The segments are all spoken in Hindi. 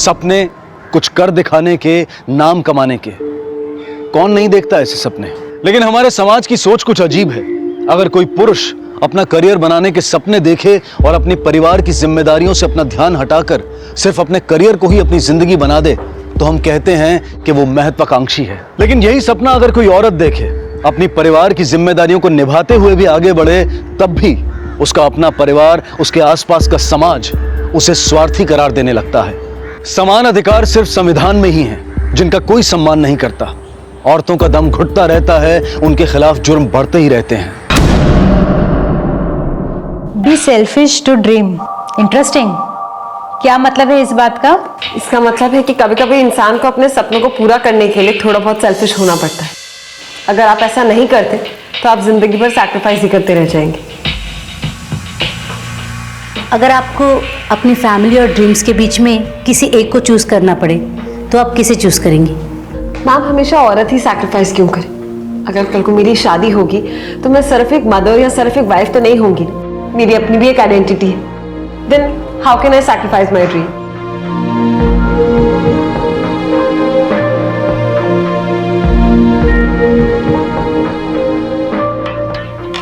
सपने कुछ कर दिखाने के, नाम कमाने के। कौन नहीं देखता ऐसे सपने? लेकिन हमारे समाज की सोच कुछ अजीब है। अगर कोई पुरुष अपना करियर बनाने के सपने देखे और अपने परिवार की जिम्मेदारियों से अपना ध्यान हटाकर सिर्फ अपने करियर को ही अपनी जिंदगी बना दे, तो हम कहते हैं कि वो महत्वाकांक्षी है। लेकिन यही सपना अगर कोई औरत देखे, अपनी परिवार की जिम्मेदारियों को निभाते हुए भी आगे बढ़े, तब भी उसका अपना परिवार, उसके आसपास का समाज उसे स्वार्थी करार देने लगता है। समान अधिकार सिर्फ संविधान में ही है, जिनका कोई सम्मान नहीं करता। औरतों का दम घुटता रहता है, उनके खिलाफ जुर्म बढ़ते ही रहते हैं। Be selfish to dream. Interesting. क्या मतलब है इस बात का? इसका मतलब है कि कभी कभी इंसान को अपने सपनों को पूरा करने के लिए थोड़ा बहुत सेल्फिश होना पड़ता है। अगर आप ऐसा नहीं करते तो आप जिंदगी भर सैक्रिफाइस ही करते रह जाएंगे। अगर आपको अपनी फैमिली और ड्रीम्स के बीच में किसी एक को चूज करना पड़े, तो आप किसे चूज करेंगी? मैम, हमेशा औरत ही सैक्रिफाइस क्यों करे? अगर कल को मेरी शादी होगी तो मैं सिर्फ एक मदर या सिर्फ एक वाइफ तो नहीं होंगी। मेरी अपनी भी एक आइडेंटिटी है। Then how can I sacrifice my dream?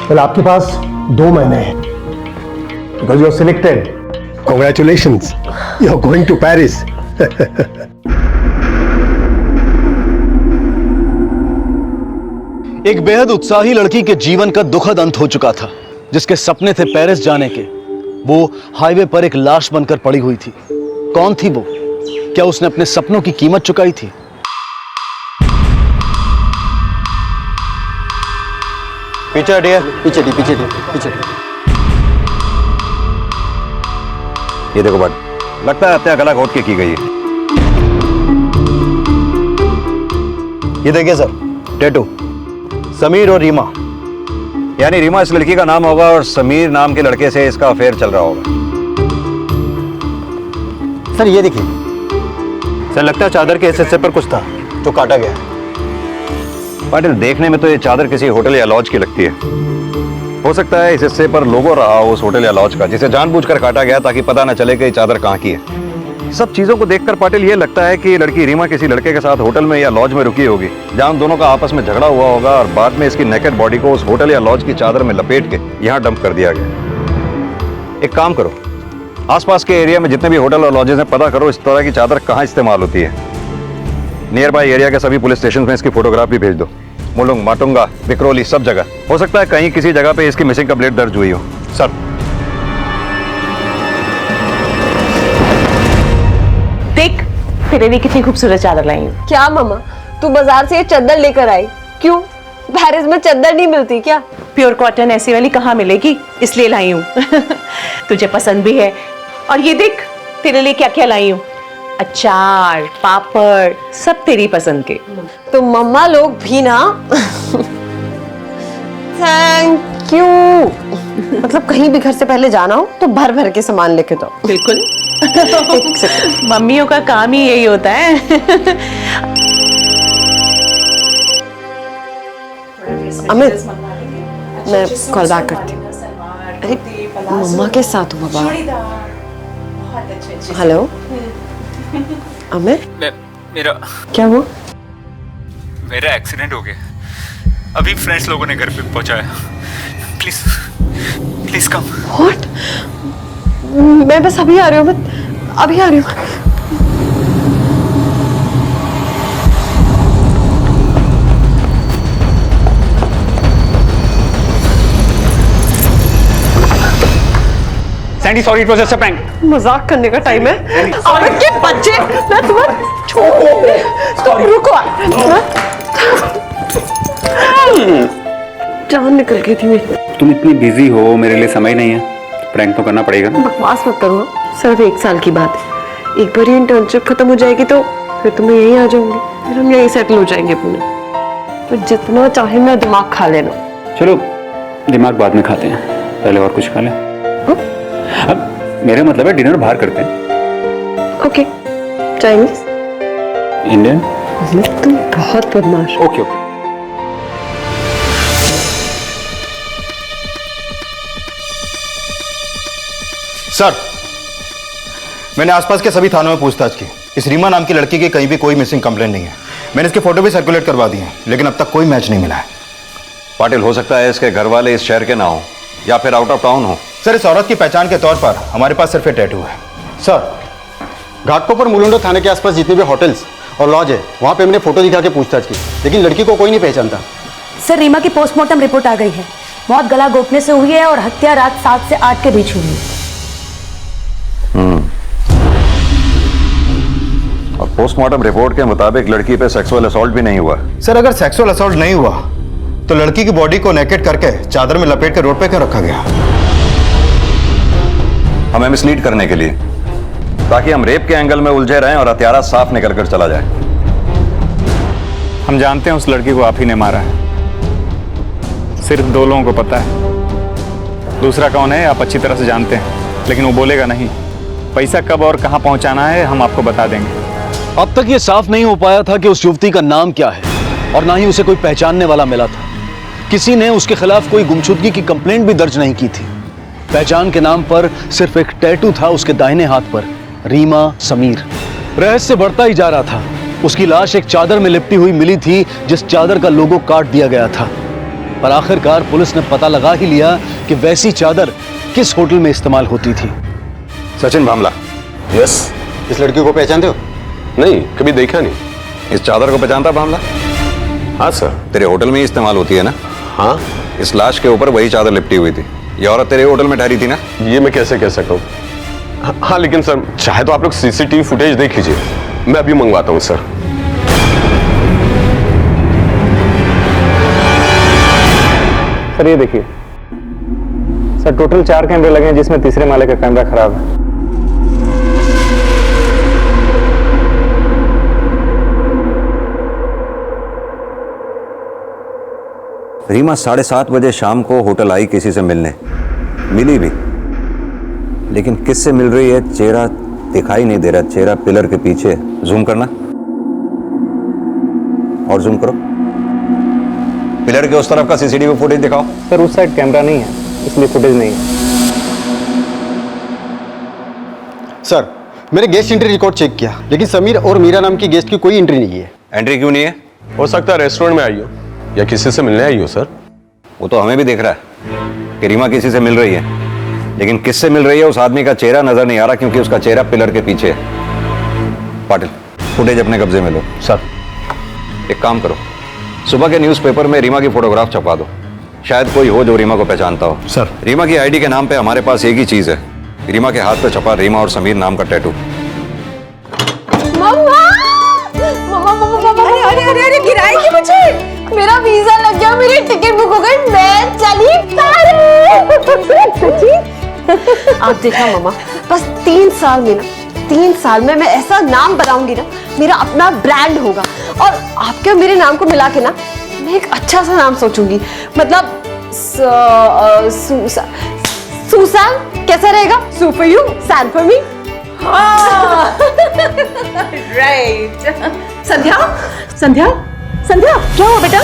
well, आपके पास 2 महीने हैं because you're selected. Congratulations, you're going to Paris. एक बेहद उत्साही लड़की के जीवन का दुखद अंत हो चुका था, जिसके सपने थे पेरिस जाने के। वो हाईवे पर एक लाश बनकर पड़ी हुई थी। कौन थी वो? क्या उसने अपने सपनों की कीमत चुकाई थी? पीछे हटिए, पीछे हटिए, पीछे हटिए, पीछे हटिए। ये देखो बट, लगता है हत्या गला घोट के की गई है। ये देखिए सर, टैटू समीर और रीमा। यानी रीमा इस लड़की का नाम होगा और समीर नाम के लड़के से इसका अफेयर चल रहा होगा। सर ये देखिए, सर लगता है चादर के इस हिस्से पर कुछ था जो काटा गया। पाटिल, देखने में तो ये चादर किसी होटल या लॉज की लगती है। हो सकता है इस हिस्से पर लोगो रहा उस होटल या लॉज का, जिसे जानबूझकर काटा गया ताकि पता न चले कि ये चादर कहाँ की है। सब चीजों को देखकर पाटिल ये लगता है कि लड़की रीमा किसी लड़के के साथ होटल में या लॉज में रुकी होगी, जहां दोनों का आपस में झगड़ा हुआ होगा और बाद में इसकी नेकेड बॉडी को उस होटल या लॉज की चादर में लपेट के यहाँ डंप कर दिया गया। एक काम करो, आसपास के एरिया में जितने भी होटल और लॉजेज हैं पता करो इस तरह की चादर कहाँ इस्तेमाल होती है। नियर बाय एरिया के सभी पुलिस स्टेशन में इसकी फोटोग्राफ भी भेज दो। मुलुंग, माटुंगा, बिक्रोली, सब जगह। हो सकता है कहीं किसी जगह पे इसकी मिसिंग कंप्लेंट दर्ज हुई हो। सर देख, तेरे लिए कितनी खूबसूरत चादर लाई हूँ। क्या मामा, तू बाजार से ये चादर लेकर आई? क्यों, पेरिस में चादर नहीं मिलती क्या? प्योर कॉटन ऐसी वाली कहाँ मिलेगी, इसलिए लाई हूँ। तुझे पसंद भी है। और ये देख, तेरे लिए क्या क्या लाई हूँ। अचार, पापड़, सब तेरी पसंद के। तो मम्मा लोग भी ना। Thank you. मतलब कहीं भी घर से पहले जाना हो तो भर भर के सामान लेके दो। बिल्कुल। मम्मियों का काम ही यही होता है। अमित, मैं कॉल बैक करती हूँ। अरे मम्मा के साथ हूँ बाबा। हेलो अमित, मेरा क्या हुआ? मेरा एक्सीडेंट हो गया। अभी फ्रेंड्स लोगों ने घर पे पहुंचाया। Please please come. व्हाट? मैं बस अभी आ रही हूँ, अभी आ रही हूँ। Sandy, sorry, it was just a prank. मजाक करने का टाइम है। अमित के बच्चे, मैं तुम्हें छोड़ रुको। जान निकल गई थी मेरी। तुम इतनी बिजी हो, मेरे लिए समय नहीं है। प्रैंक तो करना पड़ेगा ना। बकवास मत करो, सिर्फ 1 साल की बात है। एक बार ये इंटर्नशिप खत्म हो जाएगी तो फिर तुम यहीं आ जाओगे, फिर हम यहीं सेटल हो जाएंगे अपने। तो जितना चाहे मेरा दिमाग खा लेना। चलो, दिमाग बाद में खाते हैं, पहले और कुछ खा लें। अब मेरा मतलब है डिनर बाहर करते हैं। Okay, Chinese, Indian. तुम बहुत बदमाश। Okay okay. सर, मैंने आसपास के सभी थानों में पूछताछ की। इस रीमा नाम की लड़की की कहीं भी कोई मिसिंग कंप्लेंट नहीं है। मैंने इसके फोटो भी सर्कुलेट करवा दिए हैं, लेकिन अब तक कोई मैच नहीं मिला है। पाटिल, हो सकता है इसके घर वाले इस शहर के ना हो या फिर आउट ऑफ टाउन हो। सर, इस औरत की पहचान के तौर पर हमारे पास सिर्फ ये टैटू है। सर, घाटकोपर मुलुंड थाने के आसपास जितने भी होटल्स और लॉज है वहाँ पे मैंने फोटो दिखा के पूछताछ की, लेकिन लड़की को कोई नहीं पहचानता। सर, रीमा की पोस्टमार्टम रिपोर्ट आ गई है। मौत गला घोटने से हुई है और हत्या रात 7 से 8 के बीच हुई है। और पोस्टमार्टम रिपोर्ट के मुताबिक लड़की पे सेक्सुअल असॉल्ट भी नहीं हुआ। सर, अगर सेक्सुअल असॉल्ट नहीं हुआ तो लड़की की बॉडी को नेकेड करके चादर में लपेट कर रोड पे क्यों रखा गया? हमें मिसलीड करने के लिए, ताकि हम रेप के एंगल में उलझे रहें और हत्यारा साफ निकल कर चला जाए। हम जानते हैं उस लड़की को आप ही ने मारा है। सिर्फ 2 लोगों को पता है, दूसरा कौन है आप अच्छी तरह से जानते हैं, लेकिन वो बोलेगा नहीं। पैसा कब और कहां पहुंचाना है हम आपको बता देंगे। अब तक ये साफ नहीं हो पाया था कि उस युवती का नाम क्या है, और ना ही उसे कोई पहचानने वाला मिला था। किसी ने उसके खिलाफ कोई गुमशुदगी की कंप्लेंट भी दर्ज नहीं की थी। पहचान के नाम पर सिर्फ एक टैटू था उसके दाहिने हाथ पर, रीमा समीर। रहस्य बढ़ता ही जा रहा था। उसकी लाश एक चादर में लिपटी हुई मिली थी, जिस चादर का लोगो काट दिया गया था। पर आखिरकार पुलिस ने पता लगा ही लिया कि वैसी चादर किस होटल में इस्तेमाल होती थी। सचिन भामला। यस। इस लड़की को पहचानते हो? नहीं, कभी देखा नहीं। इस चादर को पहचानता भामला? हाँ सर। तेरे होटल में ही इस्तेमाल होती है ना? हाँ। इस लाश के ऊपर वही चादर लिपटी हुई थी। ये औरत तेरे होटल में ठहरी थी ना? ये मैं कैसे कह सकता हूँ? हाँ, लेकिन सर चाहे तो आप लोग सीसीटीवी फुटेज देख लीजिए, मैं अभी मंगवाता हूँ सर। सर ये देखिए सर, टोटल 4 कैमरे लगे हैं, जिसमें तीसरे माले का कैमरा खराब है। रीमा 7:30 बजे शाम को होटल आई किसी से मिलने, मिली भी, लेकिन किससे मिल रही है चेहरा दिखाई नहीं दे रहा। चेहरा पिलर के पीछे। जूम करना और जूम करो। पिलर के उस तरफ का सीसीटीवी फुटेज दिखाओ। सर उस साइड कैमरा नहीं है, इसलिए फुटेज नहीं है। सर, मैंने गेस्ट एंट्री रिकॉर्ड चेक किया, लेकिन समीर और मीरा नाम की गेस्ट की कोई एंट्री नहीं है। एंट्री क्यों नहीं है? हो सकता है रेस्टोरेंट में आई हो या किसी से मिलने आई हो सर। वो तो हमें भी दिख रहा है कि रीमा किसी से मिल रही है, लेकिन किससे मिल रही है उस आदमी का चेहरा नजर नहीं आ रहा, क्योंकि उसका चेहरा पिलर के पीछे है। पाटिल, फुटेज अपने कब्जे में लो। सर, एक काम करो, सुबह के न्यूज़पेपर में रीमा की फोटोग्राफ छपवा दो। शायद कोई हो जो रीमा को पहचानता हो। सर। रीमा की आईडी के नाम पे हमारे पास एक ही चीज है, रीमा के हाथ पे छपा रीमा और समीर नाम का टैटू। अरे अरे अरे गिराएंगे मुझे। मेरा वीजा लग गया, मेरी टिकट बुक हो गई, मैं चली आप देखना मम्मा, बस 3 साल में ना, 3 साल में मैं ऐसा नाम बनाऊंगी ना, मेरा अपना ब्रांड होगा। और आपके और मेरे नाम को मिला के ना, मैं एक अच्छा सा नाम सोचूंगी। मतलब सुसान कैसा रहेगा? Sue for you, San for me. Right. Sandhya, Sandhya, Sandhya, क्या हुआ बेटा?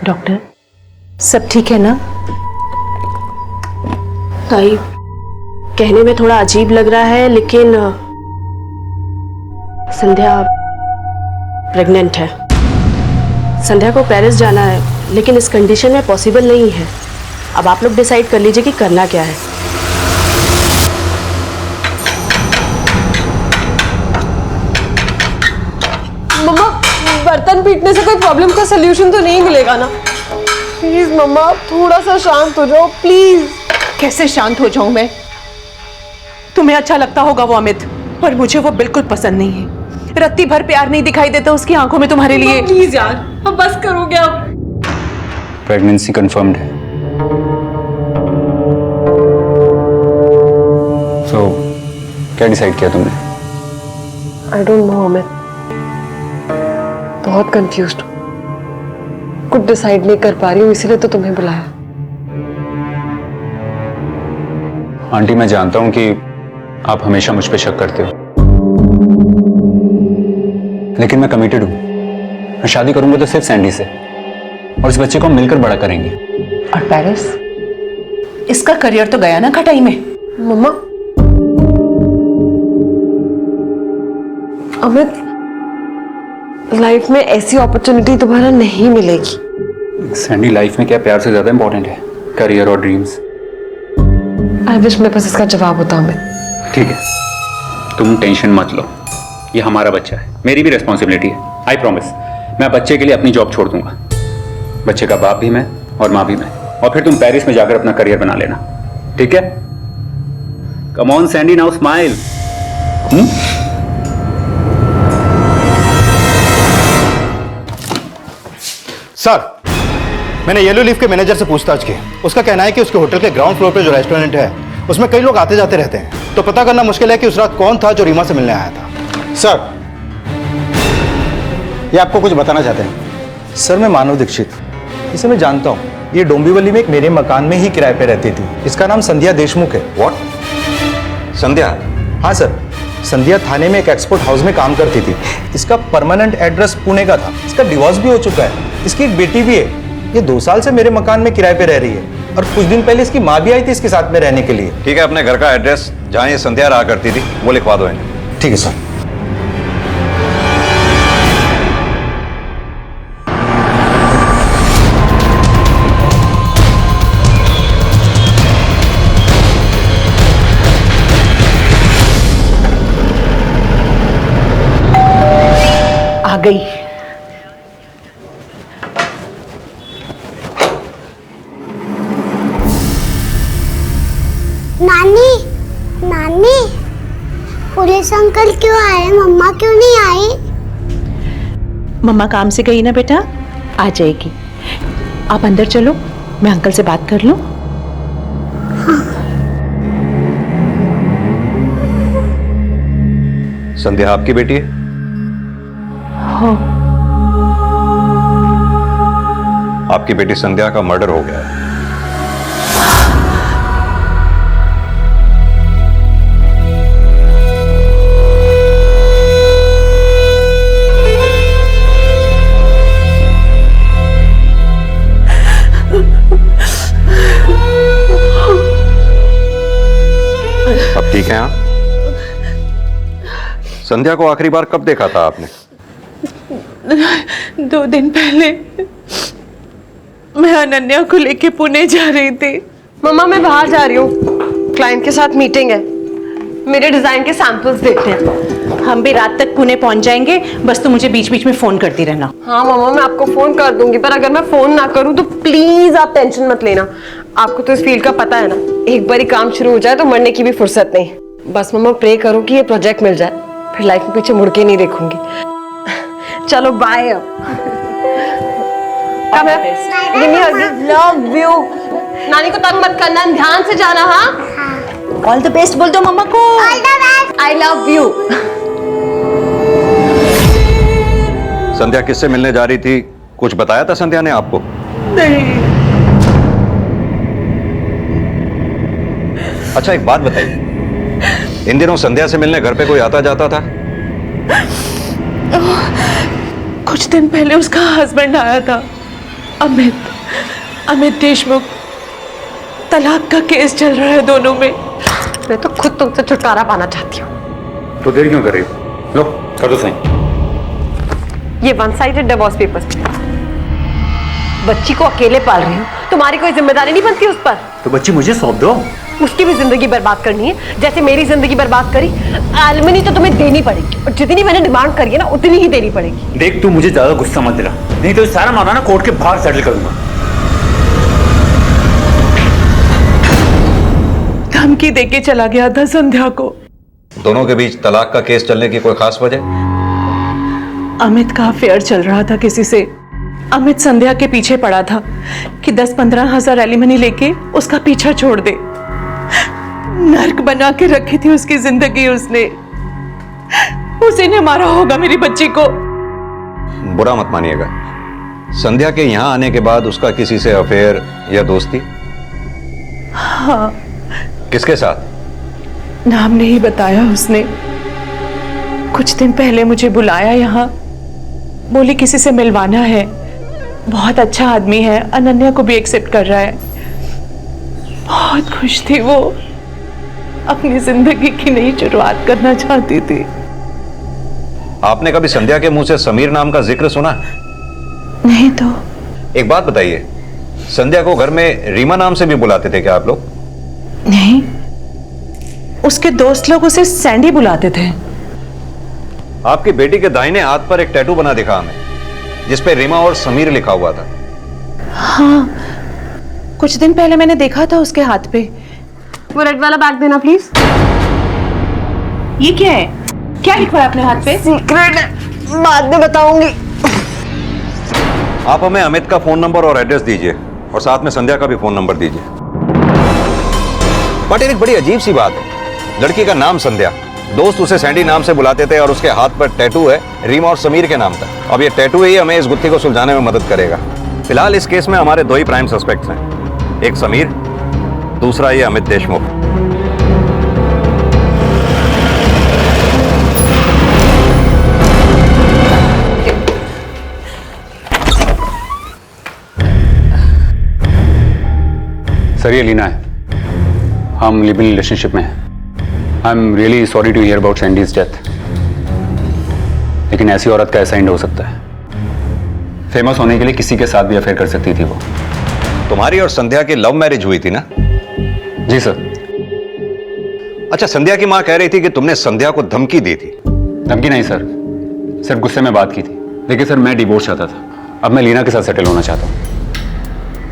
डॉक्टर, सब ठीक है ना? ताई, कहने में थोड़ा अजीब लग रहा है, लेकिन संध्या प्रेग्नेंट है। संध्या को पेरिस जाना है, लेकिन इस कंडीशन में पॉसिबल नहीं है। अब आप लोग डिसाइड कर लीजिए कि करना क्या है। मम्मा, बर्तन पीटने से कोई प्रॉब्लम का सलूशन तो नहीं मिलेगा ना? प्लीज मम्मा, थोड़ा सा शांत हो जाओ प्लीज। कैसे शांत हो जाऊं मैं? तुम्हें अच्छा लगता होगा वो अमित, पर मुझे वो बिल्कुल पसंद नहीं है। रत्ती भर प्यार नहीं दिखाई देता उसकी आंखों में तुम्हारे लिए। प्लीज यार, अब बस करोगे अब? प्रेगनेंसी कंफर्म्ड है। तो क्या डिसाइड किया तुमने? आई डोंट नो अमित, बहुत कंफ्यूज्ड हूँ, कुछ डिसाइड नहीं कर पा रही हूँ, इसीलिए तो तुम्हें बुलाया। आंटी, मैं जानता हूं कि आप हमेशा मुझ पे शक करते हो, लेकिन मैं कमिटेड हूं। मैं शादी करूंगा तो सिर्फ सैंडी से, और इस बच्चे को हम मिलकर बड़ा करेंगे। और पेरिस, इसका करियर तो गया ना खटाई में। मम्मा, अमित, लाइफ में ऐसी अपॉर्चुनिटी दोबारा नहीं मिलेगी। सैंडी, लाइफ में क्या प्यार से ज्यादा इंपॉर्टेंट है? करियर और ड्रीम्स। आई विश मेरे पास इसका जवाब होता अमित। ठीक है, तुम टेंशन मत लो, ये हमारा बच्चा है, मेरी भी रिस्पॉन्सिबिलिटी है। आई प्रॉमिस, मैं बच्चे के लिए अपनी जॉब छोड़ दूंगा। बच्चे का बाप भी मैं और माँ भी मैं, और फिर तुम पेरिस में जाकर अपना करियर बना लेना, ठीक है? Come on Sandy, now smile. Sir, मैंने येलो लीफ के मैनेजर से पूछताछ की। उसका कहना है कि उसके होटल के ग्राउंड फ्लोर पे जो रेस्टोरेंट है उसमें कई लोग आते जाते रहते हैं, तो पता करना मुश्किल है कि उस रात कौन था जो रीमा से मिलने आया था। सर, ये आपको कुछ बताना चाहते हैं। सर, मैं मानव दीक्षित, इसे मैं जानता हूँ। ये डोंबिवली में एक मेरे मकान में ही किराए पे रहती थी। इसका नाम संध्या देशमुख है। व्हाट? संध्या? हाँ सर, संध्या थाने में एक एक्सपोर्ट हाउस में काम करती थी। इसका परमानेंट एड्रेस पुणे का था। इसका डिवोर्स भी हो चुका है। इसकी एक बेटी भी है। ये 2 साल से मेरे मकान में किराए पे रह रही है, और कुछ दिन पहले इसकी माँ भी आई थी इसके साथ में रहने के लिए। ठीक है, अपने घर का एड्रेस जहाँ ये संध्या रहा करती थी वो लिखवा दो इन्हें। ठीक है सर। आ गई। नानी, नानी, पुलिस अंकल क्यों आए? मम्मा क्यों नहीं आई? मम्मा काम से गई ना बेटा, आ जाएगी। आप अंदर चलो, मैं अंकल से बात कर लूं। संध्या आपकी बेटी है? हाँ। आपकी बेटी संध्या का मर्डर हो गया है। अब ठीक है आप? संध्या को आखिरी बार कब देखा था आपने? 2 दिन पहले मैं अनन्या को लेके पुणे जा रही थी। मम्मा, मैं बाहर जा रही हूँ, क्लाइंट के साथ मीटिंग है, मेरे डिजाइन के सैंपल्स देखने हैं। हम भी रात तक पुणे पहुंच जाएंगे, बस तुम मुझे बीच बीच में फोन करती रहना। हाँ मम्मा, मैं आपको फोन कर दूंगी, पर अगर मैं फोन ना करूँ तो प्लीज आप टेंशन मत लेना। आपको तो इस फील्ड का पता है ना, एक बार ही काम शुरू हो जाए तो मरने की भी फुर्सत नहीं। बस मम्मा प्रे करो कि ये प्रोजेक्ट मिल जाए, फिर लाइफ में पीछे मुड़ के नहीं देखूंगी। चलो बाय। Love you. नानी को तंग मत करना, ध्यान से जाना। हाँ, ऑल द बेस्ट बोल दो मम्मा को। I love you. संध्या किससे मिलने जा रही थी? कुछ बताया था संध्या ने आपको? नहीं। अच्छा, एक बात बताइए, इन दिनों संध्या से मिलने घर पे कोई आता जाता था? कुछ दिन पहले उसका हस्बैंड आया था, अमित देशमुख। तलाक का केस चल रहा है दोनों में। मैं तो खुद तुमसे छुटकारा पाना चाहती हूँ। तो देर क्यों कर रही हो? लो कर दो साइन। ये 1 साइडेड डिवोर्स पेपर्स। बच्ची को अकेले पाल रही हूँ, तुम्हारी कोई जिम्मेदारी नहीं बनती उस पर? तो बच्ची मुझे सौंप दो। उसकी भी जिंदगी बर्बाद करनी है, जैसे मेरी जिंदगी बर्बाद करी। एलिमनी तो तुम्हें देनी पड़ेगी, और जितनी मैंने डिमांड करी है ना उतनी ही देनी पड़ेगी। देख, तू मुझे ज्यादा गुस्सा मत दिला, नहीं तो सारा मामला ना कोर्ट के बाहर सेटल करूंगा। धमकी देके चला गया था संध्या को। दोनों के बीच तलाक का केस चलने की कोई खास वजह? अमित का अफेयर चल रहा था किसी से। अमित संध्या के पीछे पड़ा था कि 10-15 हजार एलिमनी लेके उसका पीछा छोड़ दे। नर्क बना के रखी थी उसकी जिंदगी उसने। उसी ने मारा होगा मेरी बच्ची को। बुरा मत मानिएगा, संध्या के यहां आने के बाद उसका किसी से अफेयर या दोस्ती? हाँ। किसके साथ? नाम नहीं बताया उसने। कुछ दिन पहले मुझे बुलाया यहाँ, बोली किसी से मिलवाना है, बहुत अच्छा आदमी है, अनन्या को भी एक्सेप्ट कर रहा है। बहुत खुश थी वो, अपनी जिंदगी की नई शुरुआत करना चाहती थी। आपने कभी संध्या के मुंह से समीर नाम का जिक्र सुना? नहीं तो। एक बात बताइए, संध्या को घर में रीमा नाम से भी बुलाते थे क्या आप लोग? नहीं, उसके दोस्त लोग उसे सैंडी बुलाते थे। आपकी बेटी के दाहिने हाथ पर एक टैटू बना दिखा हमें, जिसपे रीमा और समीर लिखा हुआ था। हाँ, कुछ दिन पहले मैंने देखा था उसके हाथ पे। वो रेड वाला बैग देना प्लीज। ये क्या है? क्या लिखा है अपने हाथ पे? सीक्रेट है, बाद में बताऊंगी। आप हमें अमित का फोन नंबर और एड्रेस दीजिए, और साथ में संध्या का भी फोन नंबर दीजिए। बट एक बड़ी अजीब सी बात है, लड़की का नाम संध्या, दोस्त उसे सैंडी नाम से बुलाते थे, और उसके हाथ पर टैटू है रीमा और समीर के नाम का। अब ये टैटू ही हमें इस गुत्थी को सुलझाने में मदद करेगा। फिलहाल इस केस में हमारे दो ही प्राइम सस्पेक्ट्स हैं, एक समीर, दूसरा ये अमित देशमुख। सर ये लीना है, हम लिव इन रिलेशनशिप में हैं। I am really sorry to hear about Sandy's death, लेकिन ऐसी औरत का ऐसा एंड हो सकता है। फेमस होने के लिए किसी के साथ भी अफेयर कर सकती थी वो। तुम्हारी और संध्या की लव मैरिज हुई थी ना? जी सर। अच्छा, संध्या की मां कह रही थी कि तुमने संध्या को धमकी दी थी। धमकी नहीं सर, सिर्फ गुस्से में बात की थी। देखिए सर, मैं डिवोर्स चाहता था, अब मैं लीना के साथ सेटल होना चाहता हूँ।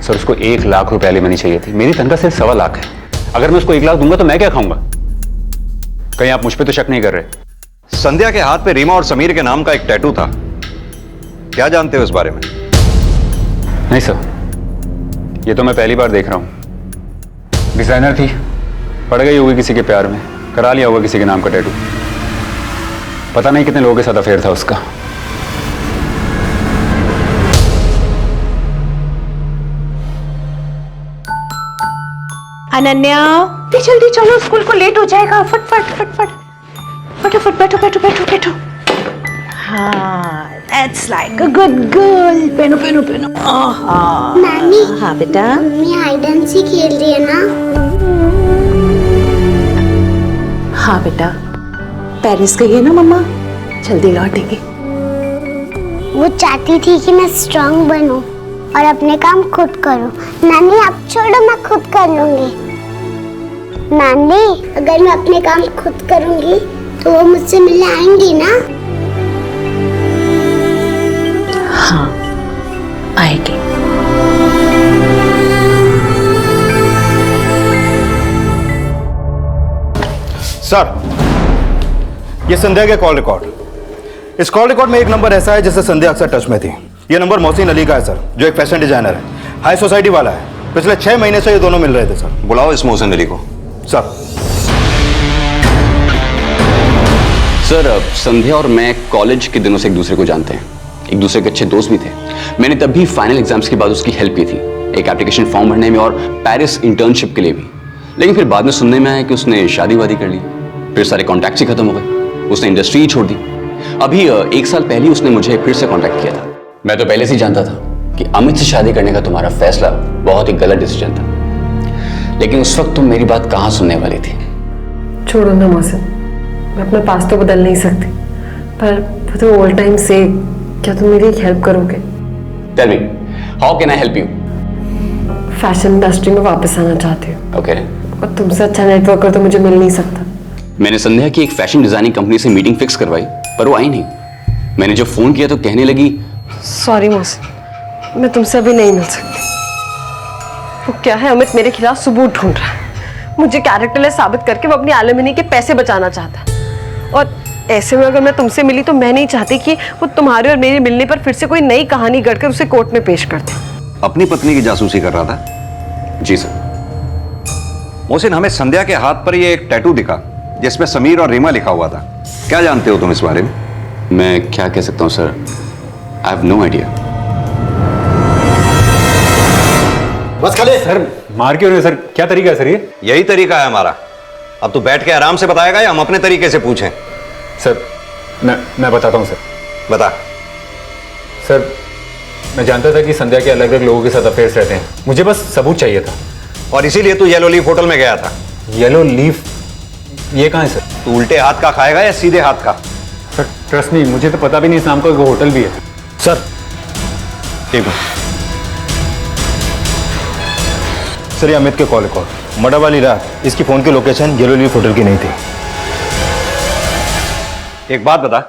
सर उसको 1 लाख रुपए एलिमनी चाहिए थी, मेरी तनख्वाह सिर्फ 1.25 लाख है। अगर मैं उसको 1 लाख दूंगा तो मैं क्या खाऊंगा? कहीं आप मुझ पे तो शक नहीं कर रहे? संध्या के हाथ पे रीमा और समीर के नाम का एक टैटू था, क्या जानते हो इस बारे में? नहीं सर, ये तो मैं पहली बार देख रहा हूं। डिजाइनर थी, पड़ गई होगी किसी के प्यार में, करा लिया होगा किसी के नाम का टैटू। पता नहीं कितने लोगों के साथ अफेयर था उसका। अनन्या, जल्दी चलो, स्कूल को लेट हो जाएगा। फटाफट बैठो बैठो बैठो बैठो। हाँ, that's like a good girl। पेनो। नानी। हाँ बेटा। मम्मी हाइड एंड सीक खेल रही है ना? हाँ बेटा, पेरिस गई है ना मम्मा, जल्दी लौटेगी। वो चाहती थी कि मैं स्ट्रांग बनूं और अपने काम खुद करूं। नानी आप छोड़ो, मैं खुद कर लूंगी। नानी, अगर मैं अपने काम खुद करूंगी तो वो मुझसे मिलने आएंगी ना? हाँ, आएगी। सर, ये संध्या के कॉल रिकॉर्ड। इस कॉल रिकॉर्ड में एक नंबर ऐसा है जिससे संध्या अक्सर टच में थी। ये नंबर मोहसिन अली का है सर, जो एक फैशन डिजाइनर है, हाई सोसाइटी वाला है। पिछले 6 महीने से ये दोनों मिल रहे थे सर। बुलाओ इस मोहसिन अली को। सर। सर, संध्या और मैं कॉलेज के दिनों से एक दूसरे को जानते हैं, एक दूसरे के अच्छे दोस्त भी थे। मैंने तब भी फाइनल एग्जाम्स के बाद उसकी हेल्प की थी, एक एप्लीकेशन फॉर्म भरने में और पेरिस इंटर्नशिप के लिए भी। लेकिन फिर बाद में सुनने में आया कि उसने शादी वादी कर ली, फिर सारे कॉन्टैक्ट्स ही खत्म हो गए, उसने इंडस्ट्री ही छोड़ दी। अभी 1 साल पहले उसने मुझे फिर से कॉन्टैक्ट किया था। मैं तो पहले से ही जानता था कि अमित से शादी करने का तुम्हारा फैसला बहुत ही गलत डिसीजन था, लेकिन उस वक्त तुम मेरी बात कहाँ सुनने वाली थी? छोड़ो ना मोहसिन, मैं अपना पास्ट तो बदल नहीं सकती, पर तो ऑल टाइम से क्या तुम मेरी हेल्प करोगे? Tell me, how can I help you? Fashion industry में वापस आना चाहती हूँ। ओके। और तुमसे अच्छा नेटवर्कर तो मुझे मिल नहीं सकता। मैंने संध्या की एक फैशन डिजाइनिंग कंपनी से मीटिंग फिक्स करवाई, पर वो आई नहीं। मैंने जब फोन किया तो कहने लगी, सॉरी मोहसिन, मैं तुमसे अभी नहीं मिल सकती। वो क्या है, अमित मेरे खिलाफ सबूत ढूंढ रहा है, मुझे कैरेक्टरलेस साबित करके वो अपनी एलिमनी के पैसे बचाना चाहता है। और ऐसे में अगर मैं तुमसे मिली तो मैं नहीं चाहती कि वो तुम्हारे और मेरे मिलने पर फिर से कोई नई कहानी गढ़कर उसे कोर्ट में पेश कर दे। अपनी पत्नी की जासूसी कर रहा था? जी सर। मोहसिन, हमें संध्या के हाथ पर ये एक टैटू दिखा जिसमें समीर और रीमा लिखा हुआ था, क्या जानते हो तुम इस बारे में? मैं क्या कह सकता हूँ sir, I have no idea. बस खले सर, मार क्यों रहे सर? क्या तरीका है सर ये? यही तरीका है हमारा। अब तू बैठ के आराम से बताएगा या हम अपने तरीके से पूछें? सर, मैं बताता हूँ सर। बता। सर, मैं जानता था कि संध्या के अलग अलग लोगों के साथ अफेयर्स रहते हैं, मुझे बस सबूत चाहिए था। और इसीलिए तू येलो लीफ होटल में गया था। Yellow leaf? ये कहाँ है सर? तू उल्टे हाथ का खाएगा या सीधे हाथ का? सर ट्रस्ट नहीं, मुझे तो पता भी नहीं इस नाम का कोई होटल भी है। सर एक मिनट सर, ये अमित के कॉल रिकॉर्ड। मर्डर वाली रात इसकी फोन की लोकेशन येलो लीफ होटल की नहीं थी। एक बात बता,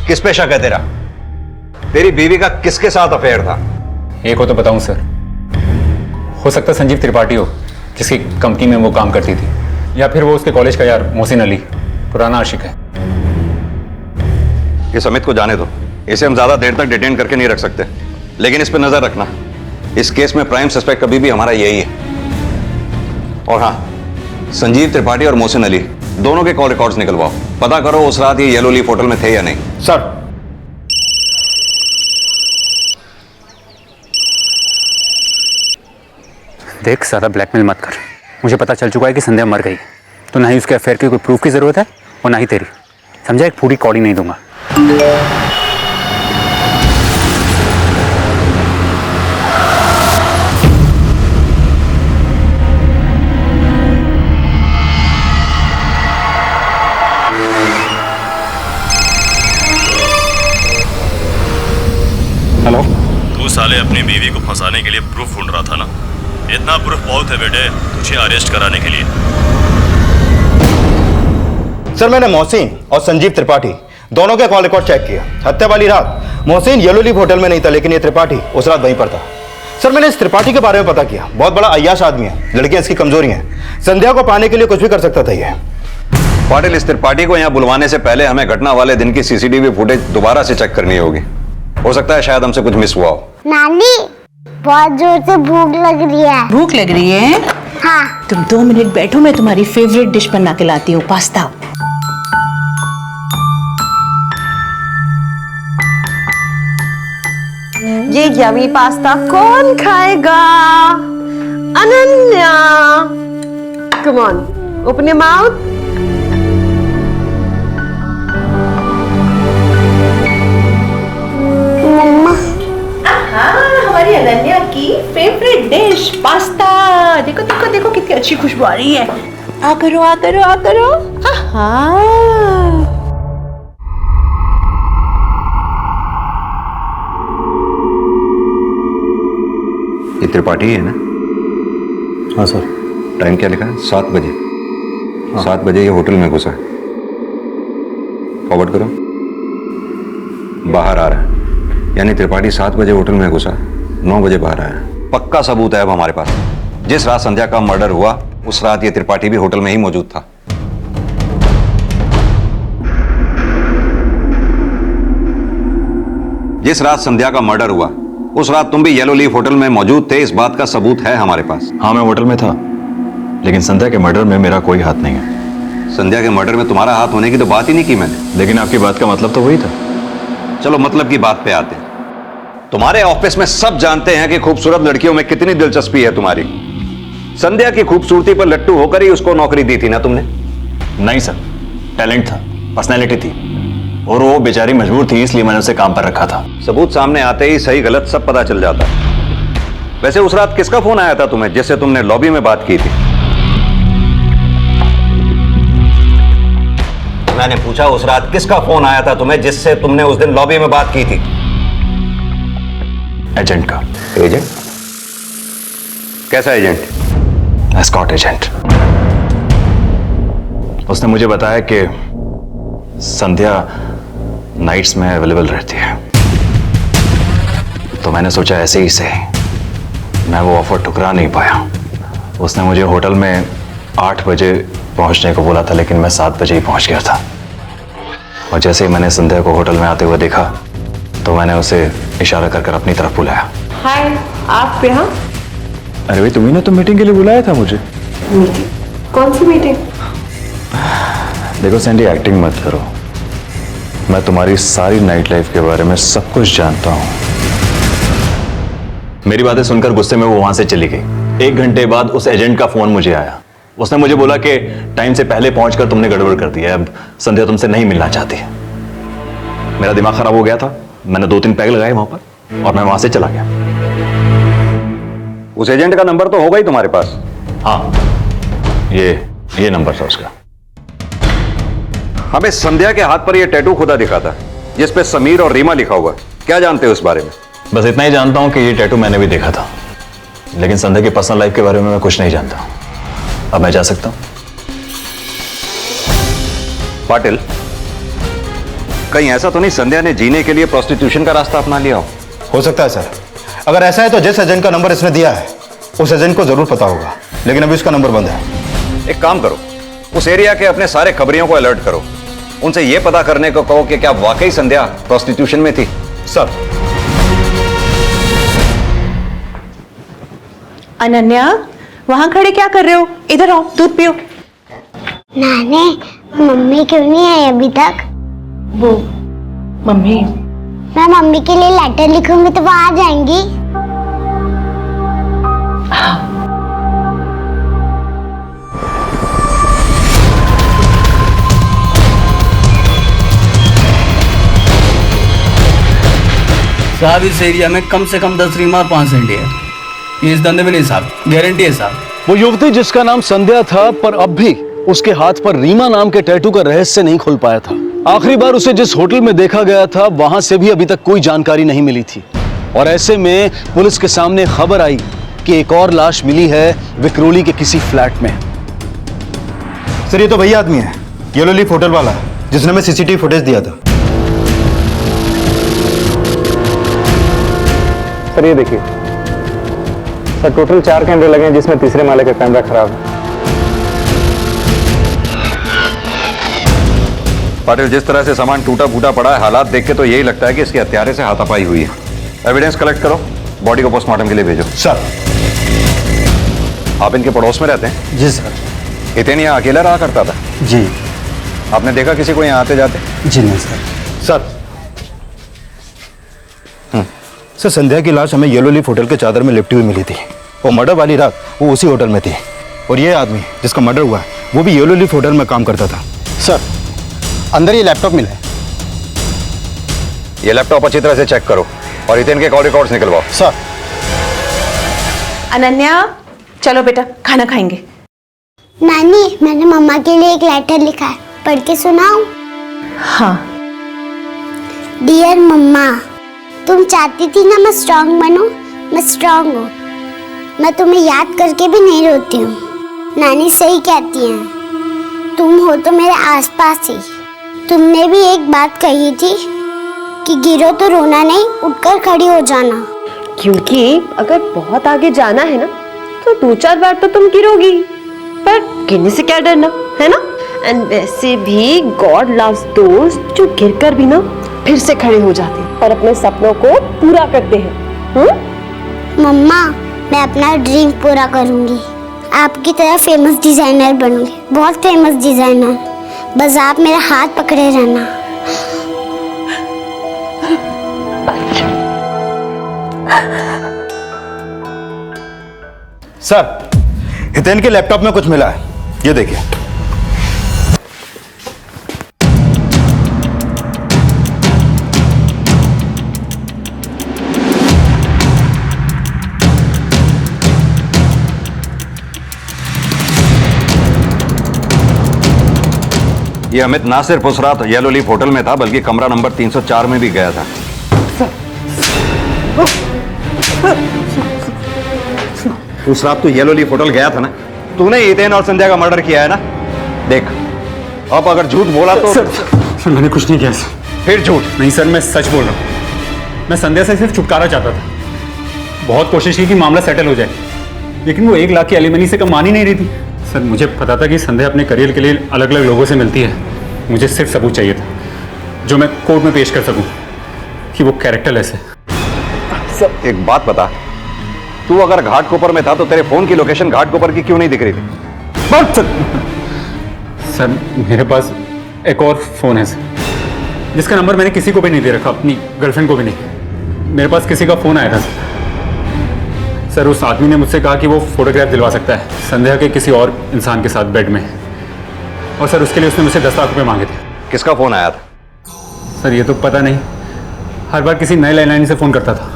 किस पे शक है तेरा? तेरी बीवी का किसके साथ अफेयर था? एक हो तो बताऊं सर, हो सकता है संजीव त्रिपाठी हो, जिसकी कंपनी में वो काम करती थी, या फिर वो उसके कॉलेज का यार मोहसिन अली, पुराना आशिक है। इस अमित को जाने दो, इसे हम ज्यादा देर तक डिटेन करके नहीं रख सकते, लेकिन इस पे नजर रखना। इस केस में प्राइम सस्पेक्ट कभी भी हमारा यही है। और हाँ, संजीव त्रिपाठी और मोहसिन अली दोनों के कॉल रिकॉर्ड्स निकलवाओ, पता करो उस रात ये येलो लीफ होटल में थे या नहीं। सर देख, ज्यादा ब्लैकमेल मत कर। मुझे पता चल चुका है कि संध्या मर गई, तो ना ही उसके अफेयर की कोई प्रूफ की जरूरत है और ना ही तेरी। समझा? एक पूरी कौड़ी नहीं दूंगा। हेलो, तू साले अपनी बीवी को फंसाने के लिए प्रूफ ढूंढ रहा था ना? इतना प्रूफ बहुत है बेटे तुझे अरेस्ट कराने के लिए। सर, मैंने मोहसिन और संजीव त्रिपाठी दोनों के कॉल रिकॉर्ड चेक किया। हत्या वाली रात मोहसिन येलो लीफ होटल में नहीं था, लेकिन ये त्रिपाठी उस रात वहीं पर था। सर, मैंने इस त्रिपाठी के बारे में पता किया, बहुत बड़ा अय्याश आदमी है, लड़कियां इसकी कमजोरी हैं। संध्या को पाने के लिए कुछ भी कर सकता था ये। पाटिल, इस त्रिपाठी को यहाँ बुलवाने से पहले हमें घटना वाले दिन की सीसीटीवी फुटेज दोबारा से चेक करनी होगी। हो सकता है शायद हमसे कुछ मिस हुआ हो। नानी, बहुत जोर से भूख लग रही है। भूख लग रही है? हाँ। तुम 2 मिनट बैठो, मैं तुम्हारी फेवरेट डिश बना के लाती हूँ, पास्ता। ये यमी पास्ता कौन खाएगा? Ananya, come on, open your mouth. हमारी अनन्या की फेवरेट डिश पास्ता। देखो देखो देखो कितनी अच्छी खुशबू आ रही है। आ करो आ करो आ करो। ये त्रिपाठी है ना? हाँ सर। टाइम क्या लिखा है? 7 बजे। 7 बजे ये होटल में घुसा है। फॉरवर्ड करो। बाहर आ रहा है, यानी त्रिपाठी 7 बजे होटल में घुसा, 9 बजे बाहर आया। पक्का सबूत है अब हमारे पास। जिस रात संध्या का मर्डर हुआ उस रात ये त्रिपाठी भी होटल में ही मौजूद था। जिस रात संध्या का मर्डर हुआ उस रात तुम भी येलो लीफ होटल में मौजूद थे, इस बात का सबूत है हमारे पास। हाँ, मैं होटल में था, लेकिन संध्या के मर्डर में मेरा कोई हाथ नहीं है। संध्या के मर्डर में तुम्हारा हाथ होने की तो बात ही नहीं की मैंने। लेकिन आपकी बात का मतलब तो वही था। चलो मतलब की बात पे आते हैं। तुम्हारे ऑफिस में सब जानते हैं कि खूबसूरत लड़कियों में कितनी दिलचस्पी है तुम्हारी। संध्या की खूबसूरती पर लट्टू होकर ही उसको नौकरी दी थी ना तुमने? नहीं सर, टैलेंट था, पर्सनैलिटी थी, और वो बेचारी मजबूर थी, इसलिए मैंने उसे काम पर रखा था। सबूत सामने आते ही सही गलत सब पता चल जाता। वैसे उस रात किसका फोन आया था तुम्हें जिससे तुमने लॉबी में बात की थी? मैंने पूछा उस रात किसका फोन आया था तुम्हें जिससे तुमने उस दिन लॉबी में बात की थी? एजेंट का। एजेंट? कैसा एजेंट? Escort agent. उसने मुझे बताया कि संध्या नाइट्स में अवेलेबल रहती है, तो मैंने सोचा ऐसे ही से मैं वो ऑफर ठुकरा नहीं पाया। उसने मुझे होटल में 8 बजे पहुंचने को बोला था, लेकिन मैं 7 बजे ही पहुंच गया था। और जैसे ही मैंने संध्या को होटल में आते हुए देखा तो मैंने उसे इशारा कर अपनी तरफ बुलाया। हाय, आप यहाँ? अरे भाई, तुम्ही ने तो मीटिंग के लिए बुलाया था मुझे। मीटिंग? कौन सी मीटिंग? देखो सैंडी, एक्टिंग मत करो। मैं तुम्हारी सारी नाइट लाइफ के बारे में सब कुछ जानता हूं। मेरी बातें सुनकर गुस्से में वो वहां से चली गई। 1 घंटे बाद उस एजेंट का फोन मुझे आया। उसने मुझे बोला कि टाइम से पहले पहुंचकर तुमने गड़बड़ कर दी है, अब संध्या तुमसे नहीं मिलना चाहती है। मेरा दिमाग खराब हो गया था, मैंने 2-3 पैग लगाए वहां पर और मैं वहां से चला गया। उस एजेंट का नंबर तो होगा ही तुम्हारे पास? हाँ, ये नंबर था उसका। हमें संध्या के हाथ पर यह टैटू खुदा दिखा था जिस पे समीर और रीमा लिखा हुआ। क्या जानते हो इस बारे में? बस इतना ही जानता हूं कि ये टैटू मैंने भी देखा था, लेकिन संध्या की पर्सनल लाइफ के बारे में मैं कुछ नहीं जानता। अब मैं जा सकता हूं? पाटिल, कहीं ऐसा तो नहीं संध्या ने जीने के लिए प्रोस्टिट्यूशन का रास्ता अपना लिया हो सकता है सर। अगर ऐसा है तो जिस एजेंट का नंबर इसने दिया है उस एजेंट को जरूर पता होगा, लेकिन अभी उसका नंबर बंद है। एक काम करो, उस एरिया के अपने सारे खबरियों को अलर्ट करो, उनसे यह पता करने को कहो कि क्या वाकई संध्या प्रोस्टिट्यूशन में थी। सर। अनन्या, वहां खड़े क्या कर रहे हो? इधर आओ, दूध पियो। नानी, मम्मी क्यों नहीं आई अभी तक? वो मम्मी, मैं मम्मी के लिए लेटर लिखूंगी तो वो आ जाएंगी। साहब इस एरिया में कम से कम 10 रीमा और 5 संडे है। ये इस धंधे में नहीं साहब, गारंटी है साहब। वो युवती जिसका नाम संध्या था, पर अब भी उसके हाथ पर रीमा नाम के टैटू का रहस्य नहीं खुल पाया था। आखिरी बार उसे जिस होटल में देखा गया था वहां से भी अभी तक कोई जानकारी नहीं मिली थी, और ऐसे में पुलिस के सामने खबर आई कि एक और लाश मिली है विक्रोली के किसी फ्लैट में। सर ये तो वही आदमी है, येलो लीफ होटल वाला, जिसने हमें सीसीटीवी फुटेज दिया था। सर ये देखिए सर, टोटल 4 कैमरे लगे हैं जिसमें तीसरे माले का कैमरा खराब है। पाटिल, जिस तरह से सामान टूटा फूटा पड़ा है, हालात देख के तो यही लगता है कि इसके हत्यारे से हाथापाई हुई है। एविडेंस कलेक्ट करो, बॉडी को पोस्टमार्टम के लिए भेजो। सर। आप इनके पड़ोस में रहते हैं? जी सर। हितेन यहाँ अकेला रहा करता था? जी। आपने देखा किसी को यहाँ आते जाते? जी नहीं सर। सर सर, संध्या की लाश हमें येलो लीफ होटल के चादर में लिपटी हुई मिली थी। वो मर्डर वाली रात वो उसी होटल में थी, और ये आदमी जिसका मर्डर हुआ है वो भी येलो लीफ होटल में काम करता था। सर, अंदर ये लैपटॉप मिला है। ये लैपटॉप अच्छी तरह से चेक करो और हितेन के कॉल रिकॉर्ड्स निकलवाओ। सर। अनन्या, चलो बेटा खाना खाएंगे। नानी, मैंने मम्मा के लिए एक लेटर लिखा है, पढ़ के सुनाऊं? हाँ। डियर मम्मा, तुम चाहती थी ना मैं स्ट्रांग बनूं, मैं स्ट्रांग हूँ। मैं तुम्हें याद करके भी नहीं रोती हूँ। नानी सही कहती हैं, तुम हो तो मेरे आसपास ही। तुमने भी एक बात कही थी कि गिरो तो रोना नहीं, उठकर खड़ी हो जाना। क्योंकि अगर बहुत आगे जाना है ना तो 2-4 बार तो तुम गिरोगी, पर गिरने से क्या डरना, है ना? एंड वैसे भी गॉड लव्स दोज जो गिरकर भी ना फिर से खड़े हो जाते हैं और अपने सपनों को पूरा करते हैं। मम्मा, मैं अपना ड्रीम पूरा करूंगी। आपकी तरह फेमस डिजाइनर बनूंगी, बहुत फेमस डिजाइनर। बस आप मेरा हाथ पकड़े रहना। सर, हितेन के लैपटॉप में कुछ मिला है, ये देखिए। ये अमित ना सिर्फ उस रात येलो लीफ होटल में था, बल्कि कमरा नंबर 304 में भी गया था। उस रात तो येलो लीफ होटल गया था ना? तूने हितेन और संध्या का मर्डर किया है ना? देख, अब अगर झूठ बोला तो सर मैंने कुछ नहीं किया सर। फिर झूठ? नहीं सर, मैं सच बोल रहा हूँ। मैं संध्या से सिर्फ छुटकारा चाहता था। बहुत कोशिश की कि मामला सेटल हो जाए, लेकिन वो 1 लाख की एलिमनी से कम मान ही नहीं रही थी। सर मुझे पता था कि संध्या अपने करियर के लिए अलग अलग लोगों से मिलती है। मुझे सिर्फ सबूत चाहिए था जो मैं कोर्ट में पेश कर सकूं कि वो कैरेक्टरलेस है। सर एक बात बता, तू अगर घाटकोपर में था तो तेरे फोन की लोकेशन घाटकोपर की क्यों नहीं दिख रही थी? सर मेरे पास एक और फोन है सर, जिसका नंबर मैंने किसी को भी नहीं दे रखा, अपनी गर्लफ्रेंड को भी नहीं। मेरे पास किसी का फोन आया था सर। उस आदमी ने मुझसे कहा कि वो फोटोग्राफ दिलवा सकता है संध्या के किसी और इंसान के साथ बेड में, और सर उसके लिए उसने मुझसे 10 लाख रुपए मांगे थे। किसका फोन आया था? सर ये तो पता नहीं, हर बार किसी नए लैंडलाइन से फोन करता था।